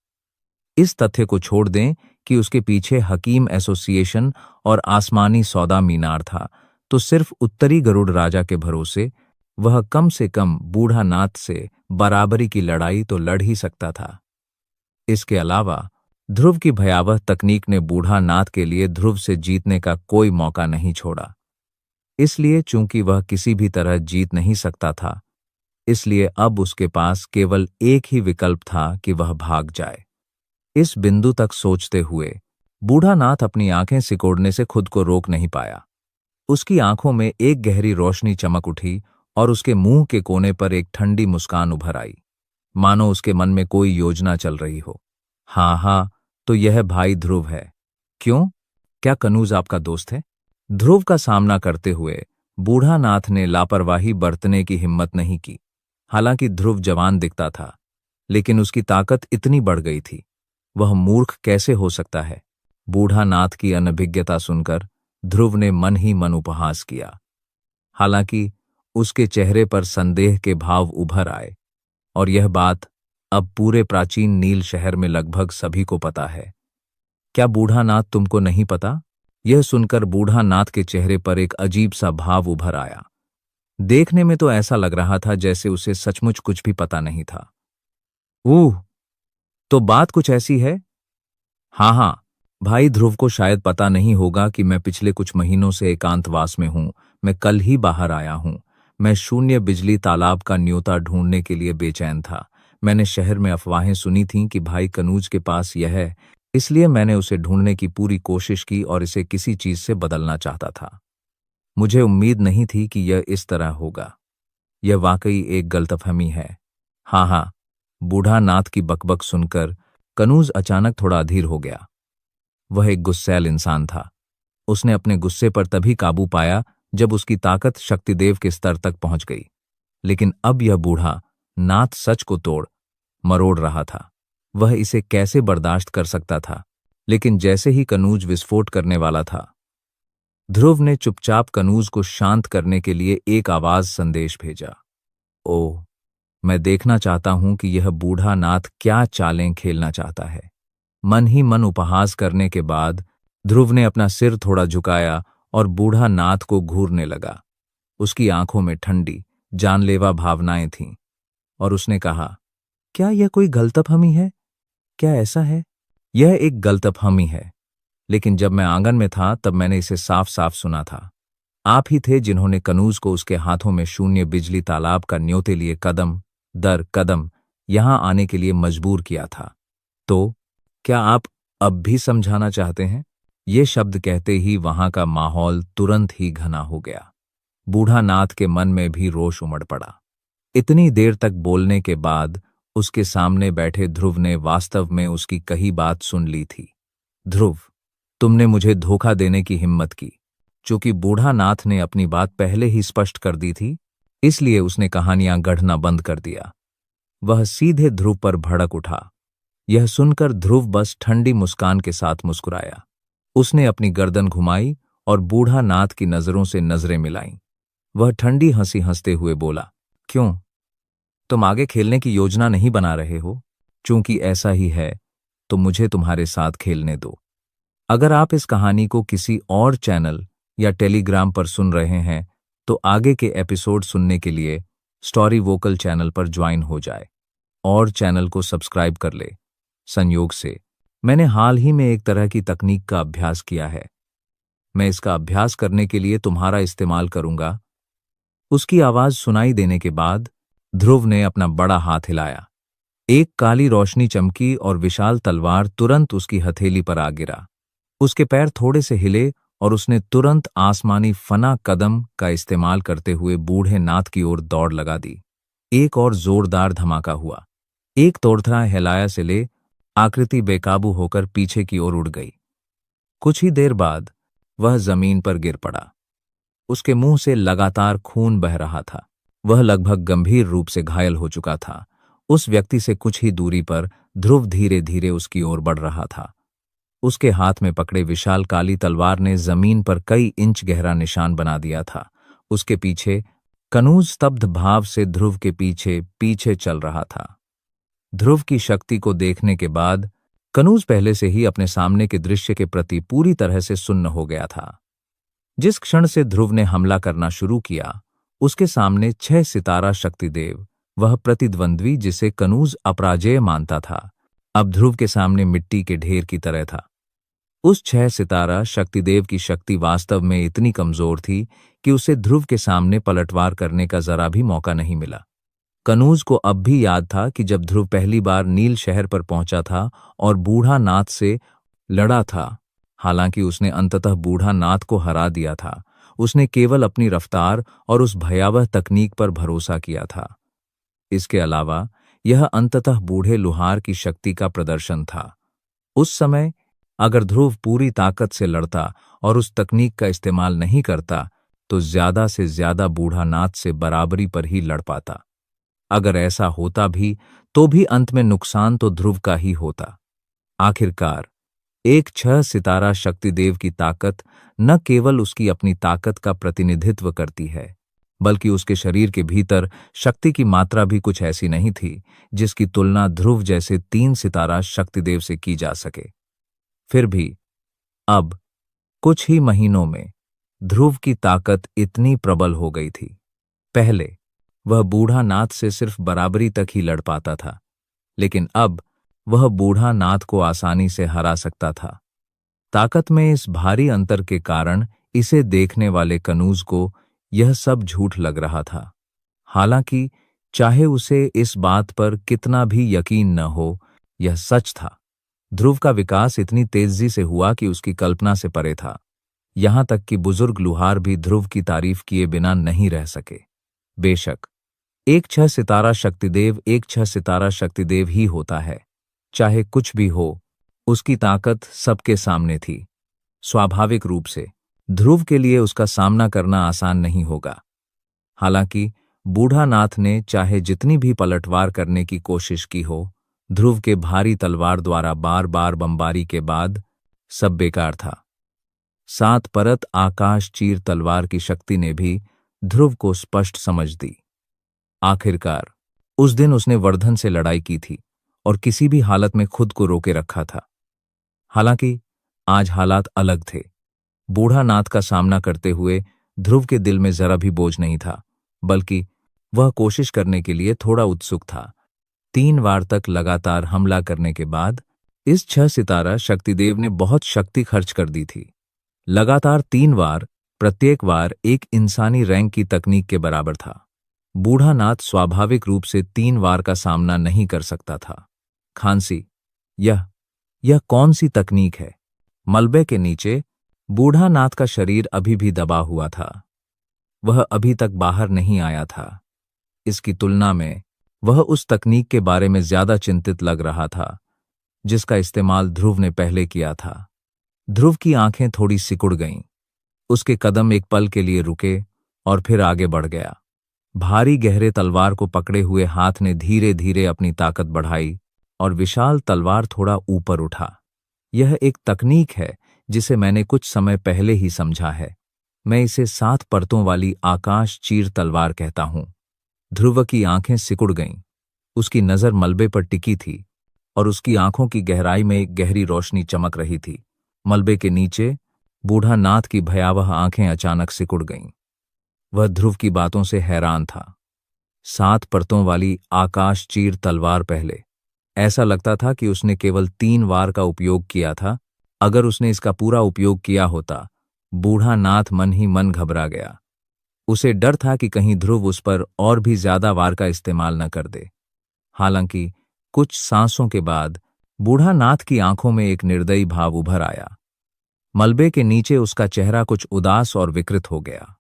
S2: इस तथ्य को छोड़ दें कि उसके पीछे हकीम एसोसिएशन और आसमानी सौदा मीनार था, तो सिर्फ उत्तरी गरुड़ राजा के भरोसे वह कम से कम बूढ़ा नाथ से बराबरी की लड़ाई तो लड़ ही सकता था। इसके अलावा ध्रुव की भयावह तकनीक ने बूढ़ा नाथ के लिए ध्रुव से जीतने का कोई मौका नहीं छोड़ा। इसलिए चूंकि वह किसी भी तरह जीत नहीं सकता था, इसलिए अब उसके पास केवल एक ही विकल्प था कि वह भाग जाए। इस बिंदु तक सोचते हुए बूढ़ा नाथ अपनी आंखें सिकोड़ने से खुद को रोक नहीं पाया। उसकी आंखों में एक गहरी रोशनी चमक उठी और उसके मुंह के कोने पर एक ठंडी मुस्कान उभर आई, मानो उसके मन में कोई योजना चल रही हो। हाँ हाँ, तो यह भाई ध्रुव है। क्यों? क्या कनूज आपका दोस्त है? ध्रुव का सामना करते हुए बूढ़ा नाथ ने लापरवाही बरतने की हिम्मत नहीं की। हालांकि ध्रुव जवान दिखता था, लेकिन उसकी ताकत इतनी बढ़ गई थी। वह मूर्ख कैसे हो सकता है? बूढ़ा नाथ की अनभिज्ञता सुनकर ध्रुव ने मन ही मन उपहास किया। हालांकि उसके चेहरे पर संदेह के भाव उभर आए, और यह बात अब पूरे प्राचीन नील शहर में लगभग सभी को पता है। क्या बूढ़ा नाथ तुमको नहीं पता? यह सुनकर बूढ़ा नाथ के चेहरे पर एक अजीब सा भाव उभर आया। देखने में तो ऐसा लग रहा था जैसे उसे सचमुच कुछ भी पता नहीं था। तो बात कुछ ऐसी है। हाँ हाँ, भाई ध्रुव को शायद पता नहीं होगा कि मैं पिछले कुछ महीनों से एकांतवास में हूं। मैं कल ही बाहर आया हूं। मैं शून्य बिजली तालाब का न्योता ढूंढने के लिए बेचैन था। मैंने शहर में अफवाहें सुनी थीं कि भाई कनूज के पास यह है, इसलिए मैंने उसे ढूंढने की पूरी कोशिश की और इसे किसी चीज से बदलना चाहता था। मुझे उम्मीद नहीं थी कि यह इस तरह होगा। यह वाकई एक गलतफहमी है। हाँ हाँ, बूढ़ा नाथ की बकबक सुनकर कनूज अचानक थोड़ा अधीर हो गया। वह एक गुस्सैल इंसान था। उसने अपने गुस्से पर तभी काबू पाया जब उसकी ताकत शक्तिदेव के स्तर तक पहुंच गई। लेकिन अब यह बूढ़ा नाथ सच को तोड़ मरोड़ रहा था। वह इसे कैसे बर्दाश्त कर सकता था? लेकिन जैसे ही कनूज विस्फोट करने वाला था, ध्रुव ने चुपचाप कनूज को शांत करने के लिए एक आवाज संदेश भेजा। ओह, मैं देखना चाहता हूं कि यह बूढ़ा नाथ क्या चालें खेलना चाहता है। मन ही मन उपहास करने के बाद ध्रुव ने अपना सिर थोड़ा झुकाया और बूढ़ा नाथ को घूरने लगा। उसकी आंखों में ठंडी, जानलेवा भावनाएं थीं, और उसने कहा, क्या यह कोई गलतफहमी है? क्या ऐसा है? यह एक गलतफहमी है, लेकिन जब मैं आंगन में था तब मैंने इसे साफ साफ सुना था। आप ही थे जिन्होंने कनूज को उसके हाथों में शून्य बिजली तालाब का न्योते लिए कदम दर कदम यहां आने के लिए मजबूर किया था। तो क्या आप अब भी समझाना चाहते हैं? ये शब्द कहते ही वहां का माहौल तुरंत ही घना हो गया। बूढ़ा नाथ के मन में भी रोष उमड़ पड़ा। इतनी देर तक बोलने के बाद उसके सामने बैठे ध्रुव ने वास्तव में उसकी कही बात सुन ली थी। ध्रुव, तुमने मुझे धोखा देने की हिम्मत की। चूंकि बूढ़ा नाथ ने अपनी बात पहले ही स्पष्ट कर दी थी, इसलिए उसने कहानियां गढ़ना बंद कर दिया। वह सीधे ध्रुव पर भड़क उठा। यह सुनकर ध्रुव बस ठंडी मुस्कान के साथ मुस्कुराया। उसने अपनी गर्दन घुमाई और बूढ़ा नाथ की नजरों से नजरें मिलाईं। वह ठंडी हंसी हंसते हुए बोला, क्यों? तुम आगे खेलने की योजना नहीं बना रहे हो? चूंकि ऐसा ही है, तो मुझे तुम्हारे साथ खेलने दो। अगर आप इस कहानी को किसी और चैनल या टेलीग्राम पर सुन रहे हैं, तो आगे के एपिसोड सुनने के लिए स्टोरी वोकल चैनल पर ज्वाइन हो जाए और चैनल को सब्सक्राइब कर ले। संयोग से मैंने हाल ही में एक तरह की तकनीक का अभ्यास किया है। मैं इसका अभ्यास करने के लिए तुम्हारा इस्तेमाल करूंगा। उसकी आवाज सुनाई देने के बाद ध्रुव ने अपना बड़ा हाथ हिलाया। एक काली रोशनी चमकी और विशाल तलवार तुरंत उसकी हथेली पर आ गिरा। उसके पैर थोड़े से हिले और उसने तुरंत आसमानी फना कदम का इस्तेमाल करते हुए बूढ़े नाथ की ओर दौड़ लगा दी। एक और जोरदार धमाका हुआ। एक तोड़थड़ा हिलाया से ले आकृति बेकाबू होकर पीछे की ओर उड़ गई। कुछ ही देर बाद वह जमीन पर गिर पड़ा। उसके मुंह से लगातार खून बह रहा था। वह लगभग गंभीर रूप से घायल हो चुका था। उस व्यक्ति से कुछ ही दूरी पर ध्रुव धीरे धीरे उसकी ओर बढ़ रहा था। उसके हाथ में पकड़े विशाल काली तलवार ने जमीन पर कई इंच गहरा निशान बना दिया था। उसके पीछे कनूज स्तब्ध भाव से ध्रुव के पीछे पीछे चल रहा था। ध्रुव की शक्ति को देखने के बाद कनूज पहले से ही अपने सामने के दृश्य के प्रति पूरी तरह से सुन्न हो गया था। जिस क्षण से ध्रुव ने हमला करना शुरू किया, उसके सामने 6 सितारा शक्तिदेव, वह प्रतिद्वंद्वी जिसे कनूज अपराजेय मानता था, अब ध्रुव के सामने मिट्टी के ढेर की तरह था। उस 6 सितारा शक्तिदेव की शक्ति वास्तव में इतनी कमजोर थी कि उसे ध्रुव के सामने पलटवार करने का जरा भी मौका नहीं मिला। कनूज को अब भी याद था कि जब ध्रुव पहली बार नील शहर पर पहुंचा था और बूढ़ा नाथ से लड़ा था, हालांकि उसने अंततः बूढ़ा नाथ को हरा दिया था, उसने केवल अपनी रफ्तार और उस भयावह तकनीक पर भरोसा किया था। इसके अलावा यह अंततः बूढ़े लुहार की शक्ति का प्रदर्शन था। उस समय अगर ध्रुव पूरी ताकत से लड़ता और उस तकनीक का इस्तेमाल नहीं करता तो ज्यादा से ज्यादा बूढ़ा नाथ से बराबरी पर ही लड़ पाता। अगर ऐसा होता भी तो भी अंत में नुकसान तो ध्रुव का ही होता। आखिरकार एक 6 सितारा शक्तिदेव की ताकत न केवल उसकी अपनी ताकत का प्रतिनिधित्व करती है, बल्कि उसके शरीर के भीतर शक्ति की मात्रा भी कुछ ऐसी नहीं थी जिसकी तुलना ध्रुव जैसे 3 सितारा शक्तिदेव से की जा सके। फिर भी अब कुछ ही महीनों में ध्रुव की ताकत इतनी प्रबल हो गई थी। पहले वह बूढ़ा नाथ से सिर्फ बराबरी तक ही लड़ पाता था, लेकिन अब वह बूढ़ा नाथ को आसानी से हरा सकता था। ताकत में इस भारी अंतर के कारण इसे देखने वाले कनूज को यह सब झूठ लग रहा था। हालांकि चाहे उसे इस बात पर कितना भी यकीन न हो, यह सच था। ध्रुव का विकास इतनी तेजी से हुआ कि उसकी कल्पना से परे था। यहां तक कि बुजुर्ग लुहार भी ध्रुव की तारीफ किए बिना नहीं रह सके। बेशक एक 6 सितारा शक्तिदेव एक 6 सितारा शक्तिदेव ही होता है। चाहे कुछ भी हो, उसकी ताकत सबके सामने थी। स्वाभाविक रूप से ध्रुव के लिए उसका सामना करना आसान नहीं होगा। हालांकि बूढ़ा नाथ ने चाहे जितनी भी पलटवार करने की कोशिश की हो, ध्रुव के भारी तलवार द्वारा बार बार बमबारी के बाद सब बेकार था। 7 परत आकाश चीर तलवार की शक्ति ने भी ध्रुव को स्पष्ट समझ दी। आखिरकार उस दिन उसने वर्धन से लड़ाई की थी और किसी भी हालत में खुद को रोके रखा था। हालांकि आज हालात अलग थे। बूढ़ा नाथ का सामना करते हुए ध्रुव के दिल में जरा भी बोझ नहीं था, बल्कि वह कोशिश करने के लिए थोड़ा उत्सुक था। 3 बार तक लगातार हमला करने के बाद इस 6 सितारा शक्तिदेव ने बहुत शक्ति खर्च कर दी थी। लगातार 3 बार, प्रत्येक बार एक इंसानी रैंक की तकनीक के बराबर था। बूढ़ा नाथ स्वाभाविक रूप से 3 बार का सामना नहीं कर सकता था। खांसी, यह कौन सी तकनीक है? मलबे के नीचे बूढ़ा नाथ का शरीर अभी भी दबा हुआ था। वह अभी तक बाहर नहीं आया था। इसकी तुलना में वह उस तकनीक के बारे में ज्यादा चिंतित लग रहा था जिसका इस्तेमाल ध्रुव ने पहले किया था। ध्रुव की आंखें थोड़ी सिकुड़ गईं। उसके कदम एक पल के लिए रुके और फिर आगे बढ़ गया। भारी गहरे तलवार को पकड़े हुए हाथ ने धीरे धीरे अपनी ताकत बढ़ाई और विशाल तलवार थोड़ा ऊपर उठा। यह एक तकनीक है जिसे मैंने कुछ समय पहले ही समझा है। मैं इसे 7 परतों वाली आकाश चीर तलवार कहता हूं। ध्रुव की आंखें सिकुड़ गईं। उसकी नजर मलबे पर टिकी थी और उसकी आंखों की गहराई में एक गहरी रोशनी चमक रही थी। मलबे के नीचे बूढ़ा नाथ की भयावह आंखें अचानक सिकुड़ गईं। वह ध्रुव की बातों से हैरान था। 7 परतों वाली आकाश चीर तलवार पहले ऐसा लगता था कि उसने केवल 3 बार का उपयोग किया था। अगर उसने इसका पूरा उपयोग किया होता, बूढ़ा नाथ मन ही मन घबरा गया। उसे डर था कि कहीं ध्रुव उस पर और भी ज्यादा वार का इस्तेमाल न कर दे। हालांकि कुछ सांसों के बाद बूढ़ा नाथ की आंखों में एक निर्दयी भाव उभर आया। मलबे के नीचे उसका चेहरा कुछ उदास और विकृत हो गया।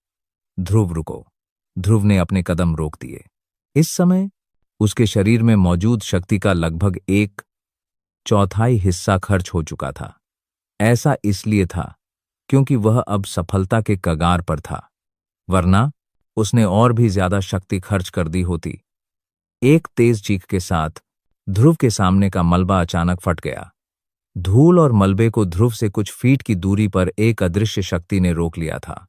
S2: ध्रुव रुको। ध्रुव ने अपने कदम रोक दिए। इस समय उसके शरीर में मौजूद शक्ति का लगभग 1/4 हिस्सा खर्च हो चुका था। ऐसा इसलिए था क्योंकि वह अब सफलता के कगार पर था, वरना उसने और भी ज्यादा शक्ति खर्च कर दी होती। एक तेज चीख के साथ ध्रुव के सामने का मलबा अचानक फट गया। धूल और मलबे को ध्रुव से कुछ फीट की दूरी पर एक अदृश्य शक्ति ने रोक लिया था।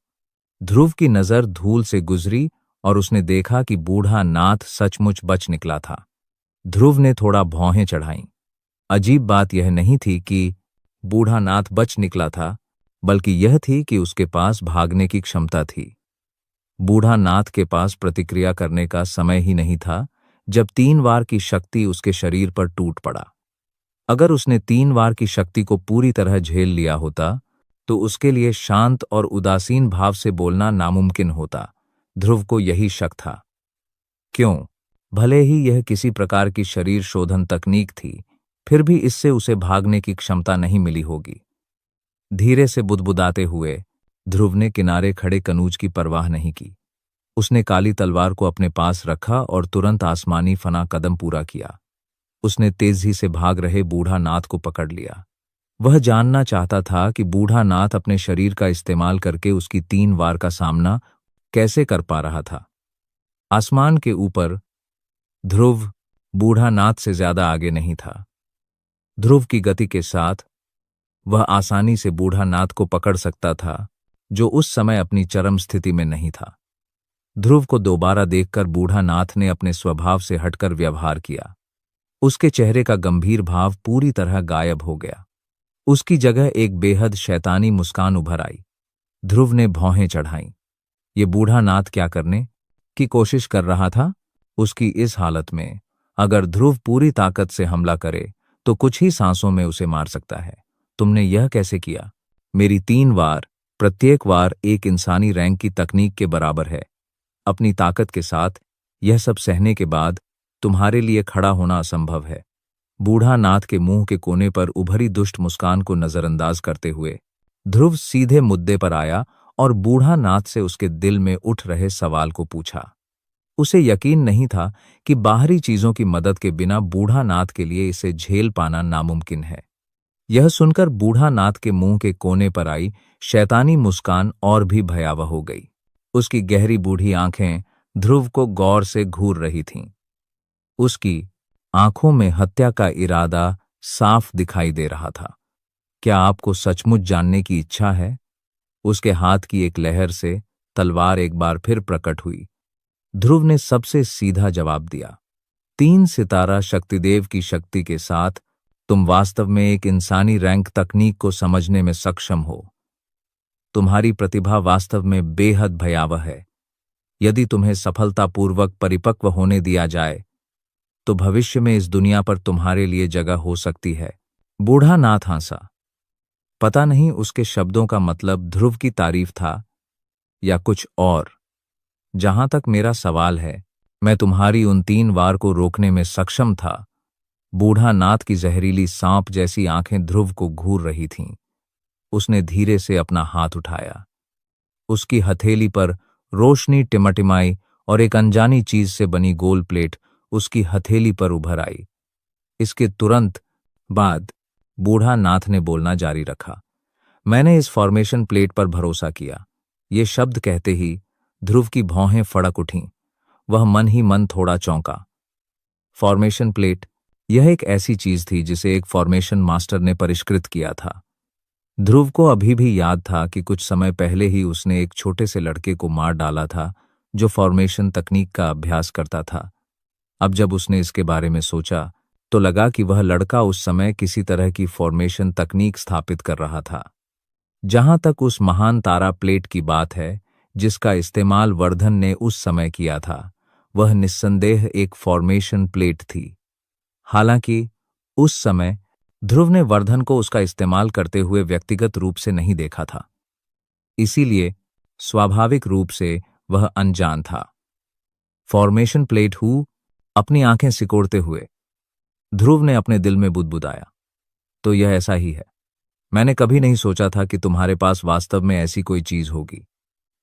S2: ध्रुव की नजर धूल से गुजरी और उसने देखा कि बूढ़ा नाथ सचमुच बच निकला था। ध्रुव ने थोड़ा भौहें चढ़ाईं। अजीब बात यह नहीं थी कि बूढ़ा नाथ बच निकला था, बल्कि यह थी कि उसके पास भागने की क्षमता थी। बूढ़ा नाथ के पास प्रतिक्रिया करने का समय ही नहीं था जब 3 बार की शक्ति उसके शरीर पर टूट पड़ा। अगर उसने 3 वार की शक्ति को पूरी तरह झेल लिया होता तो उसके लिए शांत और उदासीन भाव से बोलना नामुमकिन होता। ध्रुव को यही शक था। क्यों? भले ही यह किसी प्रकार की शरीर शोधन तकनीक थी, फिर भी इससे उसे भागने की क्षमता नहीं मिली होगी। धीरे से बुदबुदाते हुए ध्रुव ने किनारे खड़े कनूज की परवाह नहीं की। उसने काली तलवार को अपने पास रखा और तुरंत आसमानी फना कदम पूरा किया। उसने तेजी से भाग रहे बूढ़ा नाथ को पकड़ लिया। वह जानना चाहता था कि बूढ़ा नाथ अपने शरीर का इस्तेमाल करके उसकी 3 वार का सामना कैसे कर पा रहा था। आसमान के ऊपर ध्रुव बूढ़ा नाथ से ज्यादा आगे नहीं था। ध्रुव की गति के साथ वह आसानी से बूढ़ा नाथ को पकड़ सकता था, जो उस समय अपनी चरम स्थिति में नहीं था। ध्रुव को दोबारा देखकर बूढ़ा नाथ ने अपने स्वभाव से हटकर व्यवहार किया। उसके चेहरे का गंभीर भाव पूरी तरह गायब हो गया। उसकी जगह एक बेहद शैतानी मुस्कान उभर आई। ध्रुव ने भौहें चढ़ाईं। ये बूढ़ा नाथ क्या करने की कोशिश कर रहा था? उसकी इस हालत में अगर ध्रुव पूरी ताकत से हमला करे तो कुछ ही सांसों में उसे मार सकता है। तुमने यह कैसे किया? मेरी 3 वार, प्रत्येक वार एक इंसानी रैंक की तकनीक के बराबर है। अपनी ताकत के साथ यह सब सहने के बाद तुम्हारे लिए खड़ा होना असंभव है। बूढ़ा नाथ के मुंह के कोने पर उभरी दुष्ट मुस्कान को नजरअंदाज करते हुए ध्रुव सीधे मुद्दे पर आया और बूढ़ा नाथ से उसके दिल में उठ रहे सवाल को पूछा। उसे यकीन नहीं था कि बाहरी चीजों की मदद के बिना बूढ़ा नाथ के लिए इसे झेल पाना नामुमकिन है। यह सुनकर बूढ़ा नाथ के मुंह के कोने पर आई शैतानी मुस्कान और भी भयावह हो गई। उसकी गहरी बूढ़ी आंखें ध्रुव को गौर से घूर रही थीं। उसकी आंखों में हत्या का इरादा साफ दिखाई दे रहा था। क्या आपको सचमुच जानने की इच्छा है? उसके हाथ की एक लहर से तलवार एक बार फिर प्रकट हुई। ध्रुव ने सबसे सीधा जवाब दिया। 3 सितारा शक्तिदेव की शक्ति के साथ तुम वास्तव में एक इंसानी रैंक तकनीक को समझने में सक्षम हो। तुम्हारी प्रतिभा वास्तव में बेहद भयावह है। यदि तुम्हें सफलतापूर्वक परिपक्व होने दिया जाए तो भविष्य में इस दुनिया पर तुम्हारे लिए जगह हो सकती है। बूढ़ा नाथ हंसा। पता नहीं उसके शब्दों का मतलब ध्रुव की तारीफ था या कुछ और। जहां तक मेरा सवाल है, मैं तुम्हारी उन 3 वार को रोकने में सक्षम था। बूढ़ा नाथ की जहरीली सांप जैसी आंखें ध्रुव को घूर रही थीं। उसने धीरे से अपना हाथ उठाया। उसकी हथेली पर रोशनी टिमटिमाई और एक अनजानी चीज से बनी गोल प्लेट उसकी हथेली पर उभर आई। इसके तुरंत बाद बूढ़ा नाथ ने बोलना जारी रखा। मैंने इस फॉर्मेशन प्लेट पर भरोसा किया। ये शब्द कहते ही ध्रुव की भौहें फड़क उठीं। वह मन ही मन थोड़ा चौंका। फॉर्मेशन प्लेट, यह एक ऐसी चीज थी जिसे एक फॉर्मेशन मास्टर ने परिष्कृत किया था। ध्रुव को अभी भी याद था कि कुछ समय पहले ही उसने एक छोटे से लड़के को मार डाला था जो फॉर्मेशन तकनीक का अभ्यास करता था। अब जब उसने इसके बारे में सोचा तो लगा कि वह लड़का उस समय किसी तरह की फॉर्मेशन तकनीक स्थापित कर रहा था। जहां तक उस महान तारा प्लेट की बात है जिसका इस्तेमाल वर्धन ने उस समय किया था, वह निस्संदेह एक फॉर्मेशन प्लेट थी। हालांकि उस समय ध्रुव ने वर्धन को उसका इस्तेमाल करते हुए व्यक्तिगत रूप से नहीं देखा था, इसीलिए स्वाभाविक रूप से वह अनजान था। फॉर्मेशन प्लेट हूँ, अपनी आंखें सिकोड़ते हुए ध्रुव ने अपने दिल में बुदबुदाया। तो यह ऐसा ही है। मैंने कभी नहीं सोचा था कि तुम्हारे पास वास्तव में ऐसी कोई चीज होगी।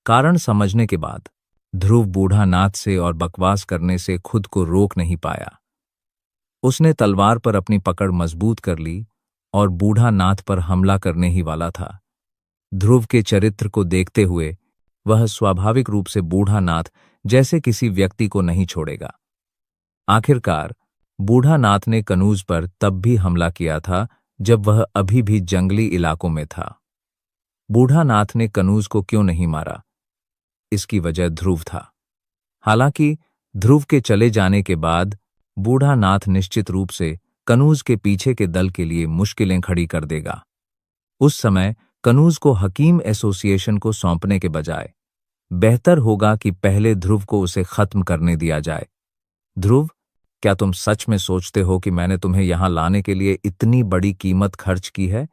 S2: कारण समझने के बाद ध्रुव बूढ़ा नाथ से और बकवास करने से खुद को रोक नहीं पाया। उसने तलवार पर अपनी पकड़ मजबूत कर ली और बूढ़ा नाथ पर हमला करने ही वाला था। ध्रुव के चरित्र को देखते हुए वह स्वाभाविक रूप से बूढ़ा नाथ जैसे किसी व्यक्ति को नहीं छोड़ेगा। आखिरकार बूढ़ा नाथ ने कनूज पर तब भी हमला किया था जब वह अभी भी जंगली इलाकों में था। बूढ़ा नाथ ने कनूज को क्यों नहीं मारा, इसकी वजह ध्रुव था। हालांकि ध्रुव के चले जाने के बाद बूढ़ा नाथ निश्चित रूप से कनूज के पीछे के दल के लिए मुश्किलें खड़ी कर देगा। उस समय कनूज को हकीम एसोसिएशन को सौंपने के बजाय बेहतर होगा कि पहले ध्रुव को उसे खत्म करने दिया जाए। ध्रुव, क्या तुम सच में सोचते हो कि मैंने तुम्हें यहां लाने के लिए इतनी बड़ी कीमत खर्च की है?